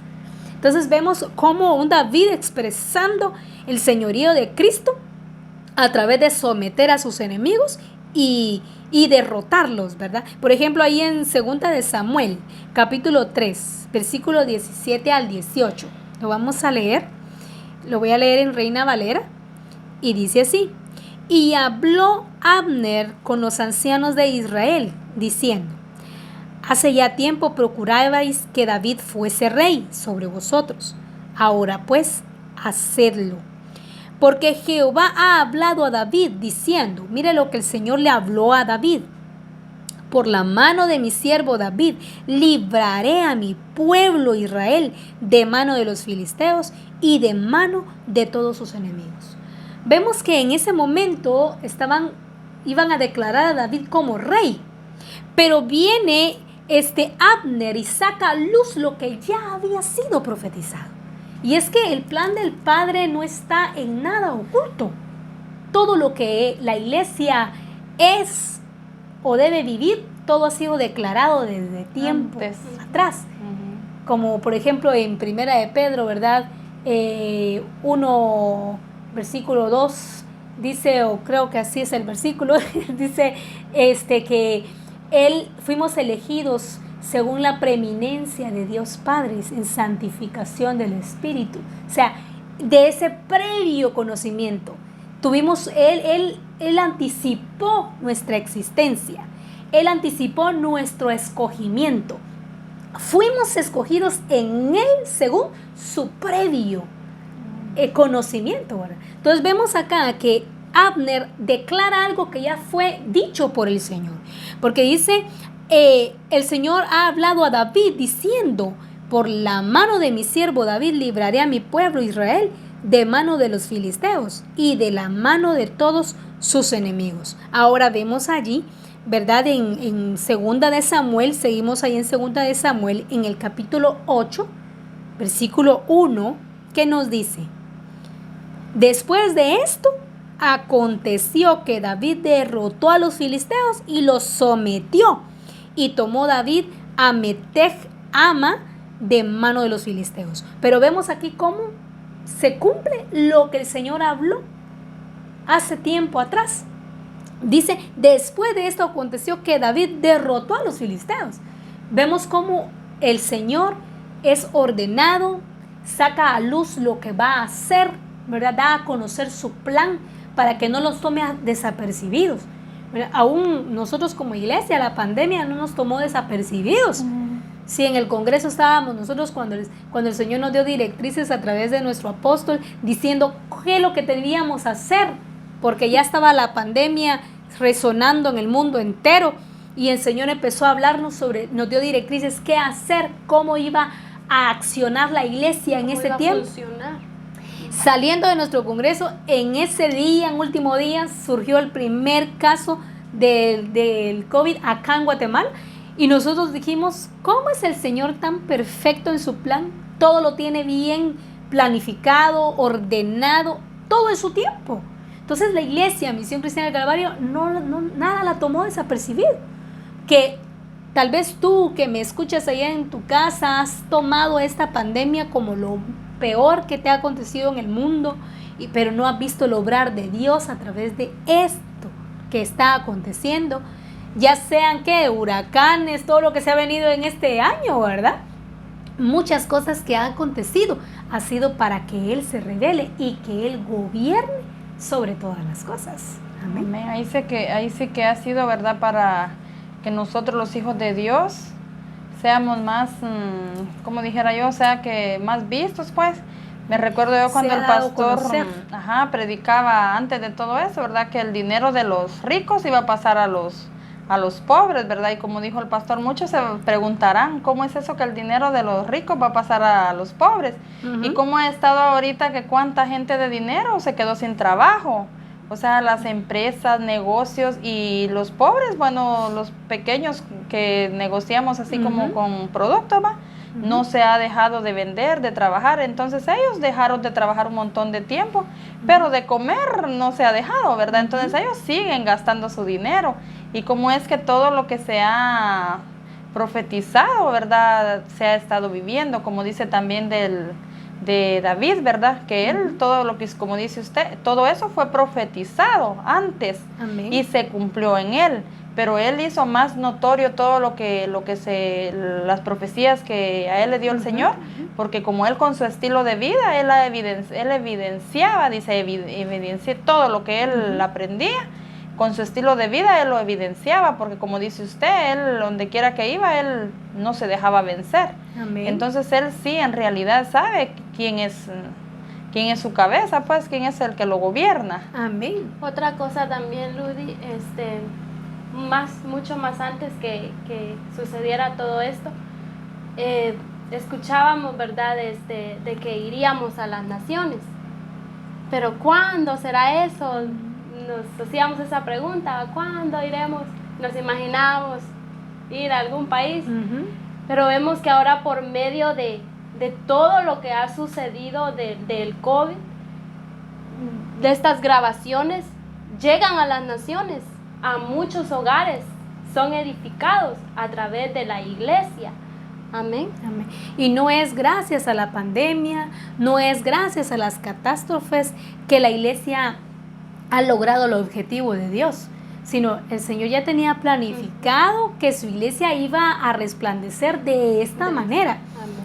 Speaker 1: Entonces vemos cómo un David expresando el señorío de Cristo a través de someter a sus enemigos y derrotarlos, ¿verdad? Por ejemplo, ahí en 2 de Samuel, capítulo 3, versículo 17 al 18. Lo vamos a leer. Lo voy a leer en Reina Valera. Y dice así: y habló Abner con los ancianos de Israel, diciendo: hace ya tiempo procurabais que David fuese rey sobre vosotros. Ahora pues, hacedlo. Porque Jehová ha hablado a David, diciendo, mire lo que el Señor le habló a David: por la mano de mi siervo David, libraré a mi pueblo Israel de mano de los filisteos y de mano de todos sus enemigos. Vemos que en ese momento iban a declarar a David como rey, pero viene Abner y saca a luz lo que ya había sido profetizado. Y es que el plan del Padre no está en nada oculto. Todo lo que la iglesia es o debe vivir, todo ha sido declarado desde tiempo atrás.
Speaker 2: Uh-huh.
Speaker 1: Como por ejemplo en Primera de Pedro, ¿verdad? 1, versículo 2, dice, o creo que así es el versículo, dice que fuimos elegidos según la preeminencia de Dios Padre en santificación del Espíritu. O sea, de ese previo conocimiento, Él anticipó nuestra existencia. Él anticipó nuestro escogimiento. Fuimos escogidos en Él según su previo conocimiento, ¿verdad? Entonces vemos acá que Abner declara algo que ya fue dicho por el Señor. Porque dice, el Señor ha hablado a David diciendo, por la mano de mi siervo David libraré a mi pueblo Israel de mano de los filisteos y de la mano de todos sus enemigos. Ahora vemos allí, ¿verdad? En segunda de Samuel, seguimos ahí en segunda de Samuel, en el capítulo 8, versículo 1, que nos dice: después de esto, aconteció que David derrotó a los filisteos y los sometió, y tomó David a Meteg-Ama de mano de los filisteos. Pero vemos aquí cómo se cumple lo que el Señor habló hace tiempo atrás. Dice, después de esto aconteció que David derrotó a los filisteos. Vemos cómo el Señor es ordenado, saca a luz lo que va a hacer, ¿verdad? Da a conocer su plan para que no los tome desapercibidos. ¿Verdad? Aún nosotros como iglesia, la pandemia no nos tomó desapercibidos. Si en el Congreso estábamos nosotros cuando el Señor nos dio directrices a través de nuestro apóstol, diciendo qué es lo que teníamos que hacer, porque ya estaba la pandemia resonando en el mundo entero, y el Señor empezó a hablarnos nos dio directrices qué hacer, cómo iba a accionar la iglesia en ese tiempo. Saliendo de nuestro Congreso, en ese día, en último día, surgió el primer caso del COVID acá en Guatemala. Y nosotros dijimos, ¿cómo es el Señor tan perfecto en su plan? Todo lo tiene bien planificado, ordenado, todo en su tiempo. Entonces la iglesia, Misión Cristiana del Calvario, nada la tomó desapercibido. Que tal vez tú que me escuchas allá en tu casa has tomado esta pandemia como lo peor que te ha acontecido en el mundo, pero no has visto el obrar de Dios a través de esto que está aconteciendo. Ya sean que huracanes, todo lo que se ha venido en este año, ¿verdad? Muchas cosas que han acontecido ha sido para que Él se revele y que Él gobierne sobre todas las cosas. Amén.
Speaker 2: Amén. Ahí sí que ha sido, ¿verdad? Para que nosotros los hijos de Dios seamos más, como dijera yo, o sea, que más vistos, pues. Me recuerdo yo cuando el pastor predicaba antes de todo eso, ¿verdad? Que el dinero de los ricos iba a pasar a los pobres, ¿verdad? Y como dijo el pastor, muchos se preguntarán, ¿cómo es eso que el dinero de los ricos va a pasar a los pobres? Y cómo ha estado ahorita que cuánta gente de dinero se quedó sin trabajo. O sea, las empresas, negocios y los pobres, bueno, los pequeños que negociamos así como con productos, ¿va? No se ha dejado de vender, de trabajar, entonces ellos dejaron de trabajar un montón de tiempo, pero de comer no se ha dejado, ¿verdad? Entonces ellos siguen gastando su dinero, y como es que todo lo que se ha profetizado, ¿verdad? Se ha estado viviendo, como dice también de David, ¿verdad? Que él, todo lo que, como dice usted, todo eso fue profetizado antes. Amén. Y se cumplió en él. Pero él hizo más notorio todo las profecías que a él le dio el Señor, porque como él con su estilo de vida, él evidenciaba, evidencié todo lo que él aprendía, con su estilo de vida él lo evidenciaba, porque como dice usted, él donde quiera que iba, él no se dejaba vencer. Amén. Entonces él sí en realidad sabe quién es su cabeza, pues quién es el que lo gobierna.
Speaker 3: Amén. Otra cosa también, Ludy, mucho más antes que sucediera todo esto, escuchábamos, ¿verdad?, de que iríamos a las naciones. Pero ¿cuándo será eso? Nos hacíamos esa pregunta, ¿cuándo iremos? Nos imaginábamos ir a algún país, pero vemos que ahora por medio de todo lo que ha sucedido del COVID, de estas grabaciones, llegan a las naciones, a muchos hogares, son edificados a través de la iglesia. Amén.
Speaker 1: Amén. Y no es gracias a la pandemia, no es gracias a las catástrofes que la iglesia ha logrado el objetivo de Dios, sino el Señor ya tenía planificado que su iglesia iba a resplandecer de esta manera.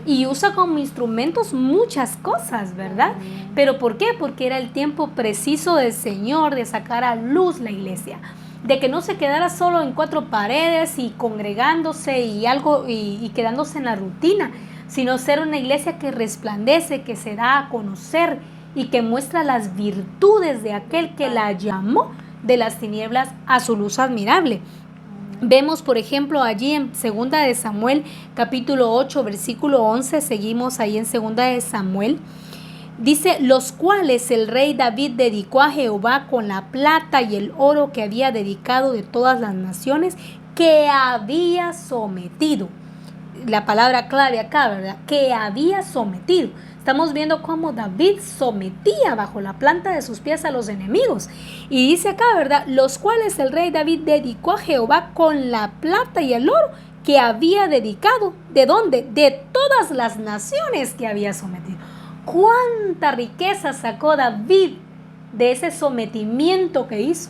Speaker 1: Y usa como instrumentos muchas cosas, ¿verdad? ¿Pero por qué? Porque era el tiempo preciso del Señor de sacar a luz la iglesia, de que no se quedara solo en cuatro paredes y congregándose y quedándose en la rutina, sino ser una iglesia que resplandece, que se da a conocer y que muestra las virtudes de aquel que la llamó de las tinieblas a su luz admirable. Vemos, por ejemplo, allí en 2 de Samuel, capítulo 8, versículo 11, seguimos ahí en 2 de Samuel, dice, los cuales el rey David dedicó a Jehová con la plata y el oro que había dedicado de todas las naciones que había sometido. La palabra clave acá, ¿verdad? Que había sometido. Estamos viendo cómo David sometía bajo la planta de sus pies a los enemigos. Y dice acá, ¿verdad? Los cuales el rey David dedicó a Jehová con la plata y el oro que había dedicado. ¿De dónde? De todas las naciones que había sometido. ¿Cuánta riqueza sacó David de ese sometimiento que hizo?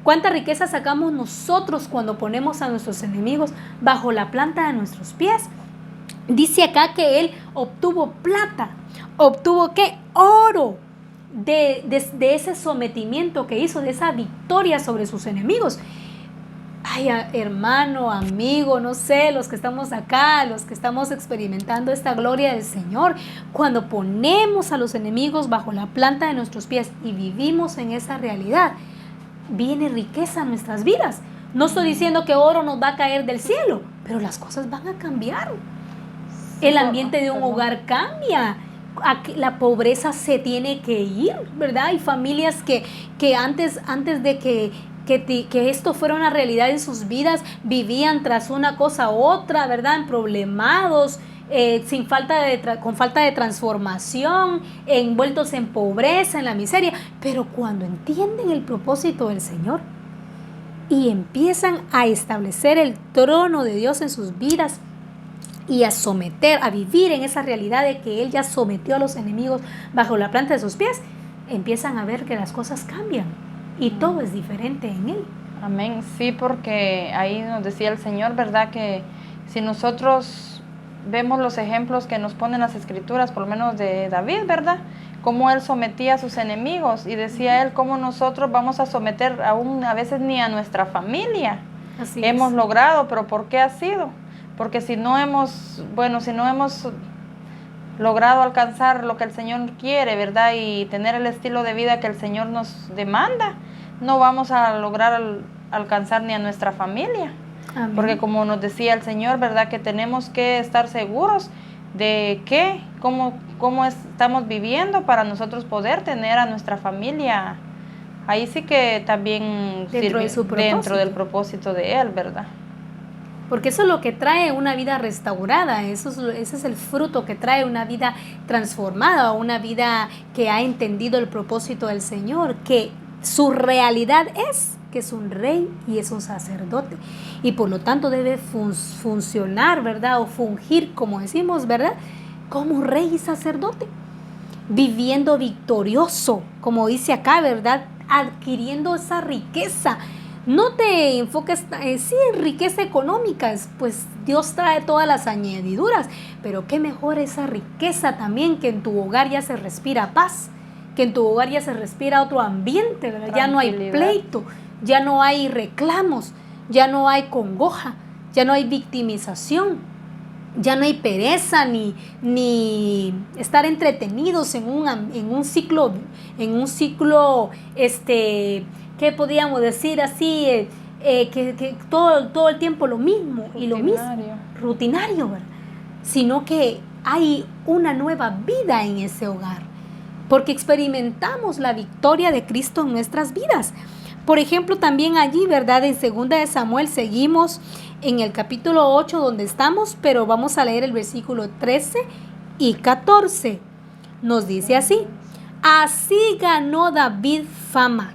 Speaker 1: ¿Cuánta riqueza sacamos nosotros cuando ponemos a nuestros enemigos bajo la planta de nuestros pies? Dice acá que él obtuvo plata, obtuvo ¿qué? Oro de ese sometimiento que hizo, de esa victoria sobre sus enemigos. Ay, hermano, amigo, no sé, los que estamos acá, los que estamos experimentando esta gloria del Señor, cuando ponemos a los enemigos bajo la planta de nuestros pies y vivimos en esa realidad, viene riqueza a nuestras vidas. No estoy diciendo que oro nos va a caer del cielo, pero las cosas van a cambiar. El ambiente de un hogar cambia. La pobreza se tiene que ir, ¿verdad? Hay familias que antes de que esto fuera una realidad en sus vidas, vivían tras una cosa u otra, ¿verdad? Problemados, con falta de transformación, envueltos en pobreza, en la miseria. Pero cuando entienden el propósito del Señor y empiezan a establecer el trono de Dios en sus vidas y a vivir en esa realidad de que Él ya sometió a los enemigos bajo la planta de sus pies, empiezan a ver que las cosas cambian y todo es diferente en Él.
Speaker 2: Amén. Sí, porque ahí nos decía el Señor, ¿verdad? Que si nosotros vemos los ejemplos que nos ponen las Escrituras, por lo menos de David, ¿verdad? Cómo él sometía a sus enemigos, y decía él, cómo nosotros vamos a someter aún a veces ni a nuestra familia.
Speaker 1: Así
Speaker 2: hemos
Speaker 1: es.
Speaker 2: logrado, pero ¿por qué ha sido? Porque si no hemos logrado alcanzar lo que el Señor quiere, ¿verdad? Y tener el estilo de vida que el Señor nos demanda, no vamos a lograr alcanzar ni a nuestra familia.
Speaker 1: Amén.
Speaker 2: Porque como nos decía el Señor, ¿verdad? Que tenemos que estar seguros de cómo estamos viviendo para nosotros poder tener a nuestra familia. Ahí sí que también dentro del propósito de Él, ¿verdad?
Speaker 1: Porque eso es lo que trae una vida restaurada, ese es el fruto que trae una vida transformada, una vida que ha entendido el propósito del Señor, que su realidad es que es un rey y es un sacerdote, y por lo tanto debe funcionar, ¿verdad? O fungir, como decimos, ¿verdad? Como rey y sacerdote, viviendo victorioso, como dice acá, ¿verdad? Adquiriendo esa riqueza. No te enfoques en riqueza económica, pues Dios trae todas las añadiduras, pero qué mejor esa riqueza también, que en tu hogar ya se respira paz, que en tu hogar ya se respira otro ambiente, ¿verdad? Ya no hay pleito, ya no hay reclamos, ya no hay congoja, ya no hay victimización, ya no hay pereza ni estar entretenidos en un ciclo, ¿qué podríamos decir así? Que todo el tiempo lo mismo y lo mismo, rutinario, ¿verdad? Sino que hay una nueva vida en ese hogar, porque experimentamos la victoria de Cristo en nuestras vidas. Por ejemplo, también allí, ¿verdad? En 2 de Samuel seguimos en el capítulo 8 donde estamos, pero vamos a leer el versículo 13 y 14. Nos dice así: así ganó David fama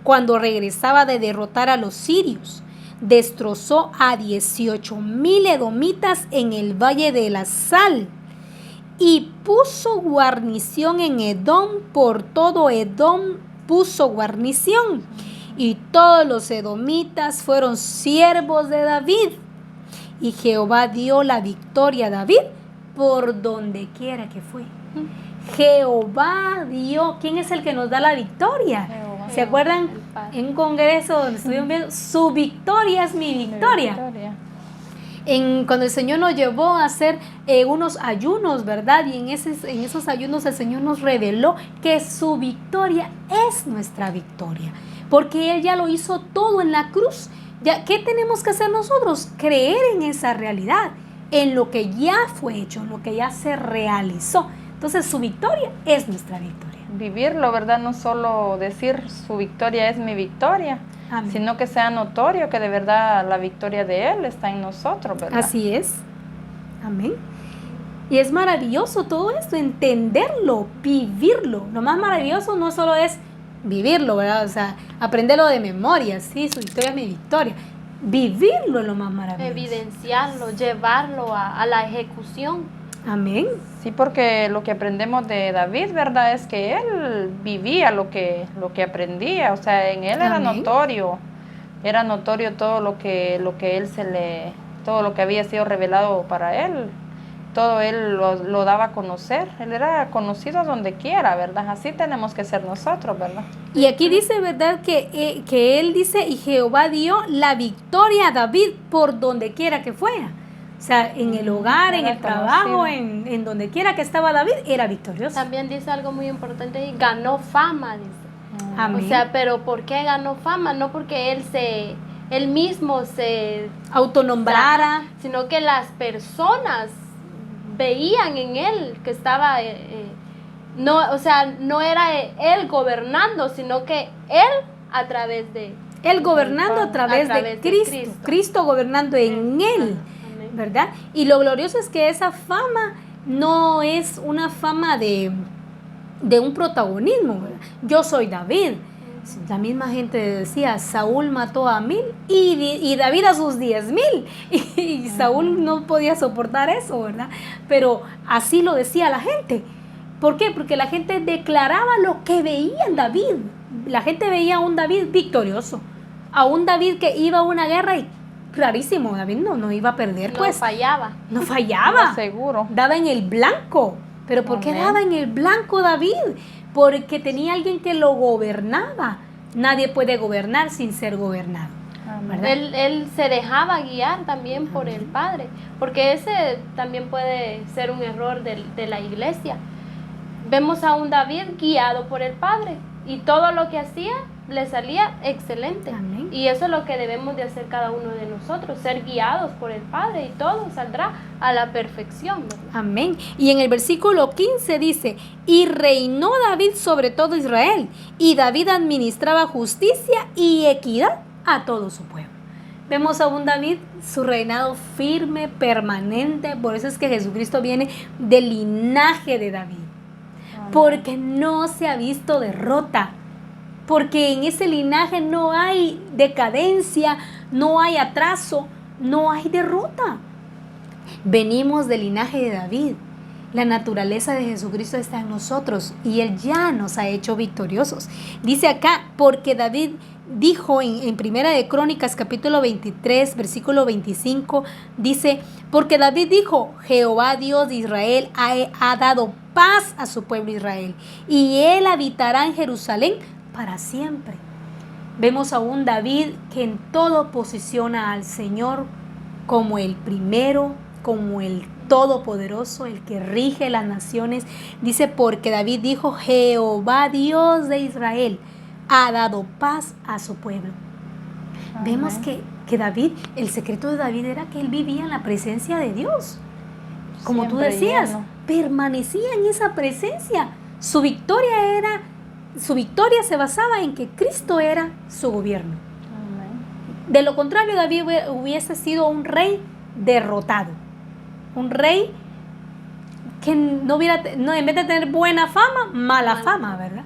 Speaker 1: cuando regresaba de derrotar a los sirios. Destrozó a 18,000 edomitas en el valle de la Sal y puso guarnición en Edom. Por todo Edom puso guarnición y todos los edomitas fueron siervos de David. Y Jehová dio la victoria a David por donde quiera que fue. Jehová dio. ¿Quién es el que nos da la victoria?
Speaker 2: Jehová.
Speaker 1: ¿Se acuerdan? En un congreso donde estuvimos viendo, su victoria es mi victoria. Cuando el Señor nos llevó a hacer unos ayunos, ¿verdad? Y en esos ayunos el Señor nos reveló que su victoria es nuestra victoria, porque Él ya lo hizo todo en la cruz. Ya, ¿qué tenemos que hacer nosotros? Creer en esa realidad, en lo que ya fue hecho, en lo que ya se realizó. Entonces su victoria es nuestra victoria.
Speaker 2: Vivirlo, ¿verdad? No solo decir su victoria es mi victoria,
Speaker 1: Amén.
Speaker 2: Sino que sea notorio que de verdad la victoria de Él está en nosotros, ¿verdad?
Speaker 1: Así es. Amén. Y es maravilloso todo esto, entenderlo, vivirlo. Lo más maravilloso no solo es vivirlo, ¿verdad? O sea, aprenderlo de memoria, sí, su victoria es mi victoria. Vivirlo es lo más maravilloso.
Speaker 3: Evidenciarlo, llevarlo a la ejecución.
Speaker 1: Amén.
Speaker 2: Sí, porque lo que aprendemos de David, ¿verdad? Es que él vivía lo que aprendía, o sea, en él era
Speaker 1: Amén.
Speaker 2: notorio todo lo que él todo lo que había sido revelado para él, todo él lo daba a conocer, él era conocido donde quiera, ¿verdad? Así tenemos que ser nosotros, ¿verdad?
Speaker 1: Y aquí dice, ¿verdad? Que él dice, y Jehová dio la victoria a David por donde quiera que fuera. O sea, en el hogar, en
Speaker 2: Era
Speaker 1: el trabajo,
Speaker 2: conocido.
Speaker 1: en donde quiera que estaba David, era victorioso.
Speaker 3: También dice algo muy importante y ganó fama, dice.
Speaker 1: Amén.
Speaker 3: O sea, pero ¿por qué ganó fama? No porque él mismo se
Speaker 1: autonombrara,
Speaker 3: sino que las personas veían en él que estaba no, o sea, no era él gobernando, sino que él a través de
Speaker 1: él gobernando a través de
Speaker 3: de
Speaker 1: Cristo, Cristo gobernando en él,
Speaker 3: Amén.
Speaker 1: ¿verdad? Y lo glorioso es que esa fama no es una fama de un protagonismo, ¿verdad? Yo soy David. La misma gente decía, Saúl mató a 1000 y David a sus 10,000. Y Saúl no podía soportar eso, ¿verdad? Pero así lo decía la gente. ¿Por qué? Porque la gente declaraba lo que veía en David. La gente veía a un David victorioso, a un David que iba a una guerra y clarísimo, David no iba a perder,
Speaker 3: No
Speaker 1: pues.
Speaker 3: fallaba.
Speaker 1: No fallaba.
Speaker 2: Seguro.
Speaker 1: Daba en el blanco. ¿Pero por qué
Speaker 2: Amén.
Speaker 1: daba en el blanco David? Porque tenía alguien que lo gobernaba. Nadie puede gobernar sin ser gobernado.
Speaker 2: Amén.
Speaker 1: ¿Verdad?
Speaker 3: Él se dejaba guiar también por el Padre, porque ese también puede ser un error de la iglesia. Vemos a un David guiado por el Padre y todo lo que hacía le salía excelente.
Speaker 1: Amén.
Speaker 3: Y eso es lo que debemos de hacer cada uno de nosotros, ser guiados por el Padre y todo saldrá a la perfección, ¿verdad?
Speaker 1: Amén. Y en el versículo 15 dice, y reinó David sobre todo Israel, y David administraba justicia y equidad a todo su pueblo. Vemos a un David, su reinado firme, permanente, por eso es que Jesucristo viene del linaje de David, porque no se ha visto derrota, porque en ese linaje no hay decadencia, no hay atraso, no hay derrota. Venimos del linaje de David. La naturaleza de Jesucristo está en nosotros y Él ya nos ha hecho victoriosos. Dice acá, porque David dijo en Primera de Crónicas capítulo 23, versículo 25, dice, porque David dijo, Jehová Dios de Israel ha dado paz a su pueblo Israel y Él habitará en Jerusalén para siempre. Vemos a un David que en todo posiciona al Señor como el primero, como el todopoderoso, el que rige las naciones. Dice, porque David dijo, Jehová Dios de Israel ha dado paz a su pueblo.
Speaker 2: Amén.
Speaker 1: Vemos que David, el secreto de David era que él vivía en la presencia de Dios. Como tú
Speaker 2: Siempre
Speaker 1: decías,
Speaker 2: lleno.
Speaker 1: permanecía en esa presencia. Su victoria se basaba en que Cristo era su gobierno.
Speaker 2: Amén.
Speaker 1: De lo contrario, David hubiese sido un rey derrotado. Un rey que no, en vez de tener buena fama, mala fama, ¿verdad?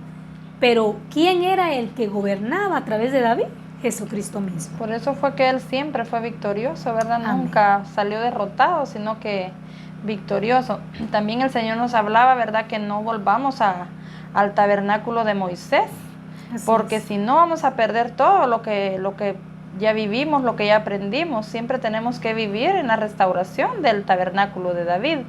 Speaker 1: Pero ¿quién era el que gobernaba a través de David? Jesucristo mismo.
Speaker 2: Por eso fue que él siempre fue victorioso, ¿verdad?
Speaker 1: Amén.
Speaker 2: Nunca salió derrotado, sino que victorioso. También el Señor nos hablaba, ¿verdad? Que no volvamos al tabernáculo de Moisés, porque
Speaker 1: es.
Speaker 2: si no vamos a perder todo lo que ya vivimos, lo que ya aprendimos. Siempre tenemos que vivir en la restauración del tabernáculo de David,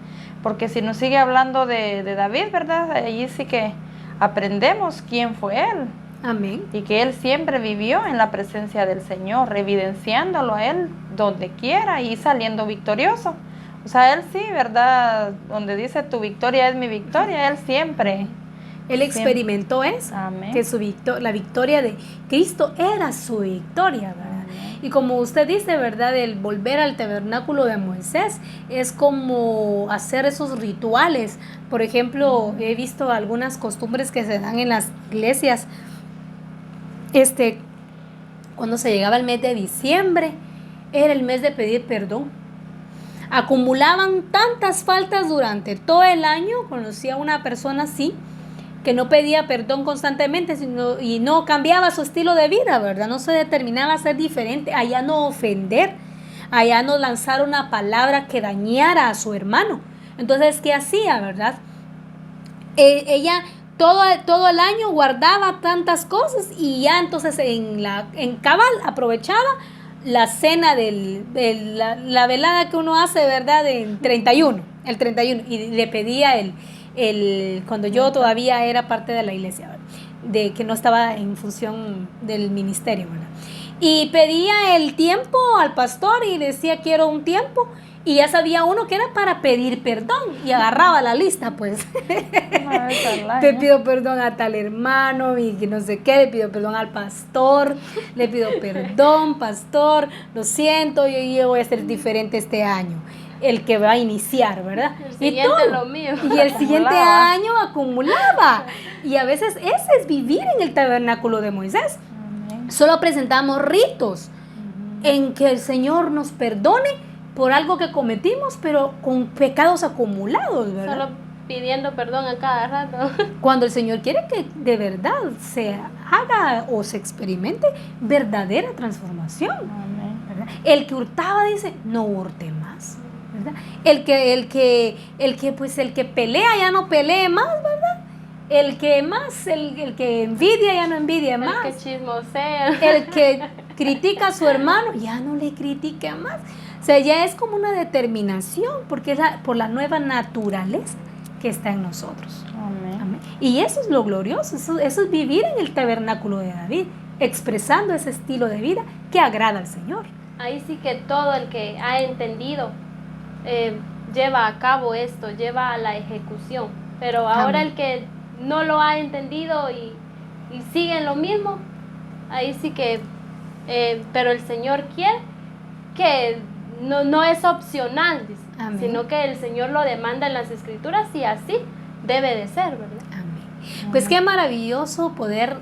Speaker 2: porque si nos sigue hablando de David, ¿verdad? Allí sí que aprendemos quién fue él.
Speaker 1: Amén.
Speaker 2: Y que él siempre vivió en la presencia del Señor, evidenciándolo a él donde quiera y saliendo victorioso. O sea, él sí, ¿verdad? Donde dice tu victoria es mi victoria, él siempre.
Speaker 1: Él experimentó eso,
Speaker 2: Amén.
Speaker 1: que la victoria de Cristo era su victoria, ¿verdad?
Speaker 2: Amén.
Speaker 1: Y como usted dice, ¿verdad? El volver al tabernáculo de Moisés es como hacer esos rituales. Por ejemplo, he visto algunas costumbres que se dan en las iglesias. Cuando se llegaba el mes de diciembre, era el mes de pedir perdón. Acumulaban tantas faltas durante todo el año. Conocí a una persona así, que no pedía perdón constantemente y no cambiaba su estilo de vida, ¿verdad? No se determinaba a ser diferente, allá no ofender, allá no lanzar una palabra que dañara a su hermano. Entonces, ¿qué hacía, verdad? Ella todo el año guardaba tantas cosas y ya entonces en cabal aprovechaba la cena la velada que uno hace, ¿verdad? El 31, y le pedía cuando yo todavía era parte de la iglesia, ¿verdad? De que no estaba en función del ministerio, ¿verdad? Y pedía el tiempo al pastor y decía quiero un tiempo. Y ya sabía uno que era para pedir perdón y agarraba la lista, pues. Te pido perdón a tal hermano y que no sé qué, le pido perdón al pastor, le pido perdón, pastor, lo siento, yo voy a ser diferente este año, el que va a iniciar, ¿verdad?
Speaker 3: El siguiente lo mío.
Speaker 1: Y el siguiente año acumulaba. Y a veces ese es vivir en el tabernáculo de Moisés. Solo presentamos ritos en que el Señor nos perdone por algo que cometimos, pero con pecados acumulados, ¿verdad?
Speaker 3: Solo pidiendo perdón a cada rato.
Speaker 1: Cuando el Señor quiere que de verdad se haga o se experimente verdadera transformación.
Speaker 2: Amén.
Speaker 1: ¿Verdad? El que hurtaba dice, no hurte más, ¿verdad? El que pelea ya no pelee más, ¿verdad? El que envidia ya no envidia más.
Speaker 3: El que chismosea.
Speaker 1: El que critica a su hermano ya no le critique más. O sea, ya es como una determinación, porque es por la nueva naturaleza que está en nosotros.
Speaker 2: Amén.
Speaker 1: Amén. Y eso es lo glorioso, eso es vivir en el tabernáculo de David, expresando ese estilo de vida que agrada al Señor.
Speaker 3: Ahí sí que todo el que ha entendido lleva a cabo esto, lleva a la ejecución. Pero ahora
Speaker 1: Amén.
Speaker 3: el que no lo ha entendido y sigue en lo mismo, ahí sí que, pero el Señor quiere que no es opcional, dice, sino que el Señor lo demanda en las Escrituras y así debe de ser, ¿verdad?
Speaker 1: Amén. Pues qué maravilloso poder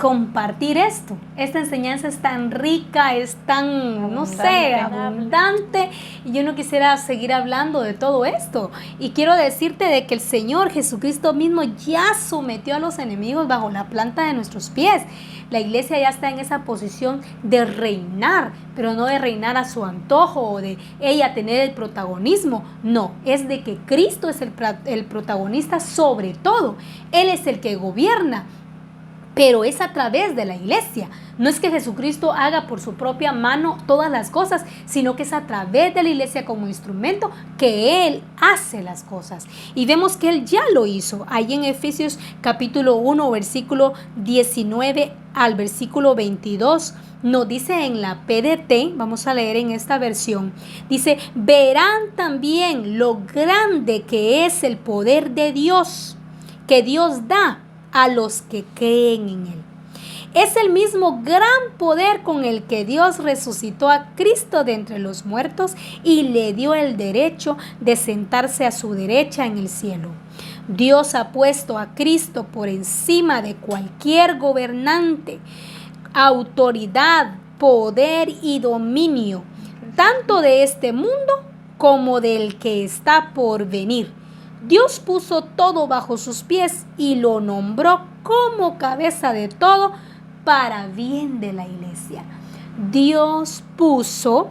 Speaker 1: compartir esto. Esta enseñanza es tan rica, es tan, no sé, abundante, y yo no quisiera seguir hablando de todo esto. Y quiero decirte de que el Señor Jesucristo mismo ya sometió a los enemigos bajo la planta de nuestros pies. La iglesia ya está en esa posición de reinar, pero no de reinar a su antojo o de ella tener el protagonismo. No, es de que Cristo es el protagonista sobre todo. Él es el que gobierna. Pero es a través de la iglesia. No es que Jesucristo haga por su propia mano todas las cosas, sino que es a través de la iglesia como instrumento que Él hace las cosas. Y vemos que Él ya lo hizo. Ahí en Efesios capítulo 1, versículo 19 al versículo 22, nos dice en la PDT, vamos a leer en esta versión, dice, verán también lo grande que es el poder de Dios, que Dios da a los que creen en Él. Es el mismo gran poder con el que Dios resucitó a Cristo de entre los muertos y le dio el derecho de sentarse a su derecha en el cielo. Dios ha puesto a Cristo por encima de cualquier gobernante, autoridad, poder y dominio, tanto de este mundo como del que está por venir. Dios puso todo bajo sus pies y lo nombró como cabeza de todo para bien de la iglesia. Dios puso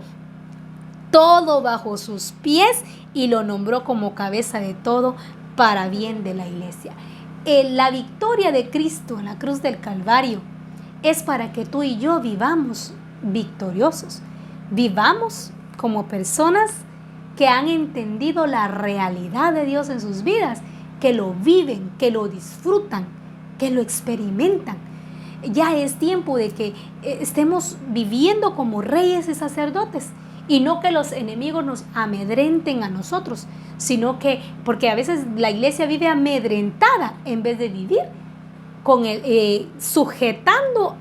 Speaker 1: todo bajo sus pies y lo nombró como cabeza de todo para bien de la iglesia. la victoria de Cristo en la cruz del Calvario es para que tú y yo vivamos victoriosos, vivamos como personas que han entendido la realidad de Dios en sus vidas, que lo viven, que lo disfrutan, que lo experimentan. Ya es tiempo de que estemos viviendo como reyes y sacerdotes, y no que los enemigos nos amedrenten a nosotros, sino que, porque a veces la iglesia vive amedrentada en vez de vivir con sujetando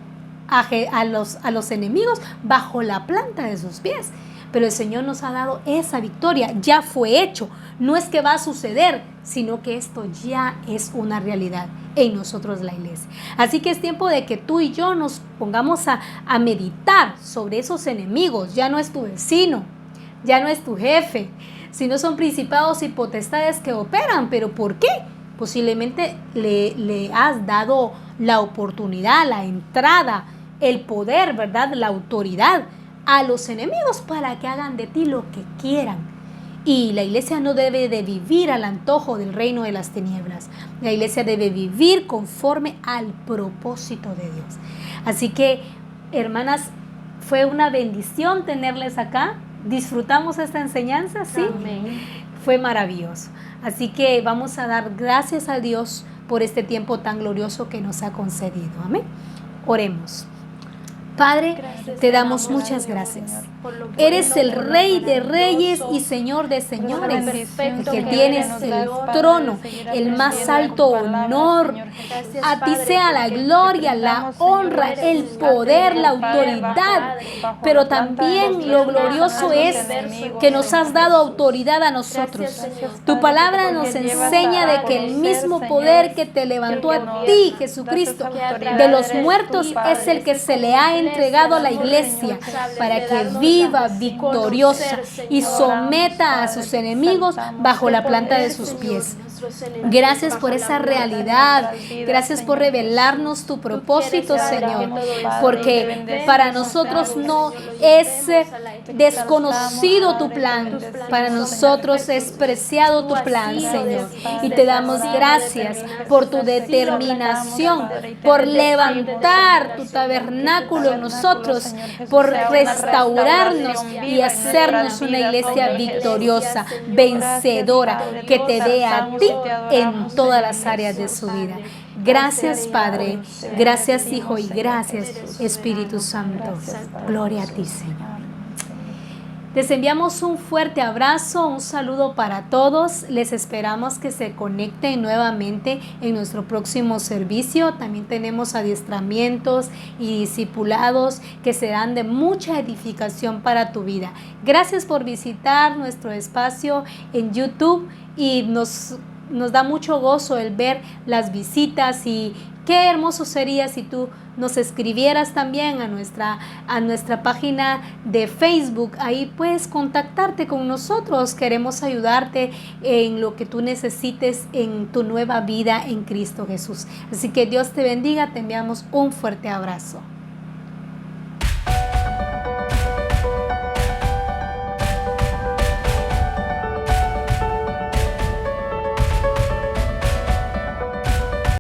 Speaker 1: a los enemigos bajo la planta de sus pies. Pero el Señor nos ha dado esa victoria, ya fue hecho, no es que va a suceder, sino que esto ya es una realidad en nosotros, la iglesia. Así que es tiempo de que tú y yo nos pongamos a meditar sobre esos enemigos. Ya no es tu vecino, ya no es tu jefe, sino son principados y potestades que operan. ¿Pero por qué? Posiblemente le has dado la oportunidad, la entrada, el poder, ¿verdad? La autoridad a los enemigos para que hagan de ti lo que quieran. Y la iglesia no debe de vivir al antojo del reino de las tinieblas. La iglesia debe vivir conforme al propósito de Dios. Así que, hermanas, fue una bendición tenerles acá. ¿Disfrutamos esta enseñanza? Sí.
Speaker 3: Amén.
Speaker 1: Fue maravilloso. Así que vamos a dar gracias a Dios por este tiempo tan glorioso que nos ha concedido. Amén. Oremos. Padre,
Speaker 3: Gracias,
Speaker 1: te damos
Speaker 3: Señor,
Speaker 1: muchas gracias.
Speaker 3: por lo bueno,
Speaker 1: Eres el
Speaker 3: por lo
Speaker 1: Rey de reyes
Speaker 3: maravilloso,
Speaker 1: y Señor de señores,
Speaker 3: por lo perfecto
Speaker 1: que
Speaker 3: que
Speaker 1: tienes
Speaker 3: eres,
Speaker 1: el
Speaker 3: Señor,
Speaker 1: trono, el más alto honor.
Speaker 3: Gracias,
Speaker 1: A ti
Speaker 3: Padre,
Speaker 1: sea la
Speaker 3: porque
Speaker 1: gloria, la honra, el poder, la autoridad. Pero también lo glorioso es que nos has dado autoridad a nosotros. Tu palabra nos enseña de que el mismo poder que te levantó a ti, Jesucristo, de los muertos es el que se le ha entregado a la iglesia para que viva victoriosa y someta a sus enemigos bajo la planta de sus pies. Gracias por esa realidad. Gracias por revelarnos tu propósito, Señor, porque para nosotros no es desconocido tu plan, para nosotros es preciado tu plan, Señor. Y te damos gracias por tu determinación, por levantar tu tabernáculo en nosotros, por restaurarnos y hacernos una iglesia victoriosa, vencedora, que te dé a ti en todas las áreas de su vida. Gracias, Padre, gracias, Hijo, y gracias, Espíritu Santo. Gloria a ti, Señor. Les enviamos un fuerte abrazo, un saludo para todos. Les esperamos que se conecten nuevamente en nuestro próximo servicio. También tenemos adiestramientos y discipulados que serán de mucha edificación para tu vida. Gracias por visitar nuestro espacio en YouTube y nos da mucho gozo el ver las visitas, y qué hermoso sería si tú nos escribieras también a nuestra página de Facebook. Ahí puedes contactarte con nosotros. Queremos ayudarte en lo que tú necesites en tu nueva vida en Cristo Jesús. Así que Dios te bendiga. Te enviamos un fuerte abrazo.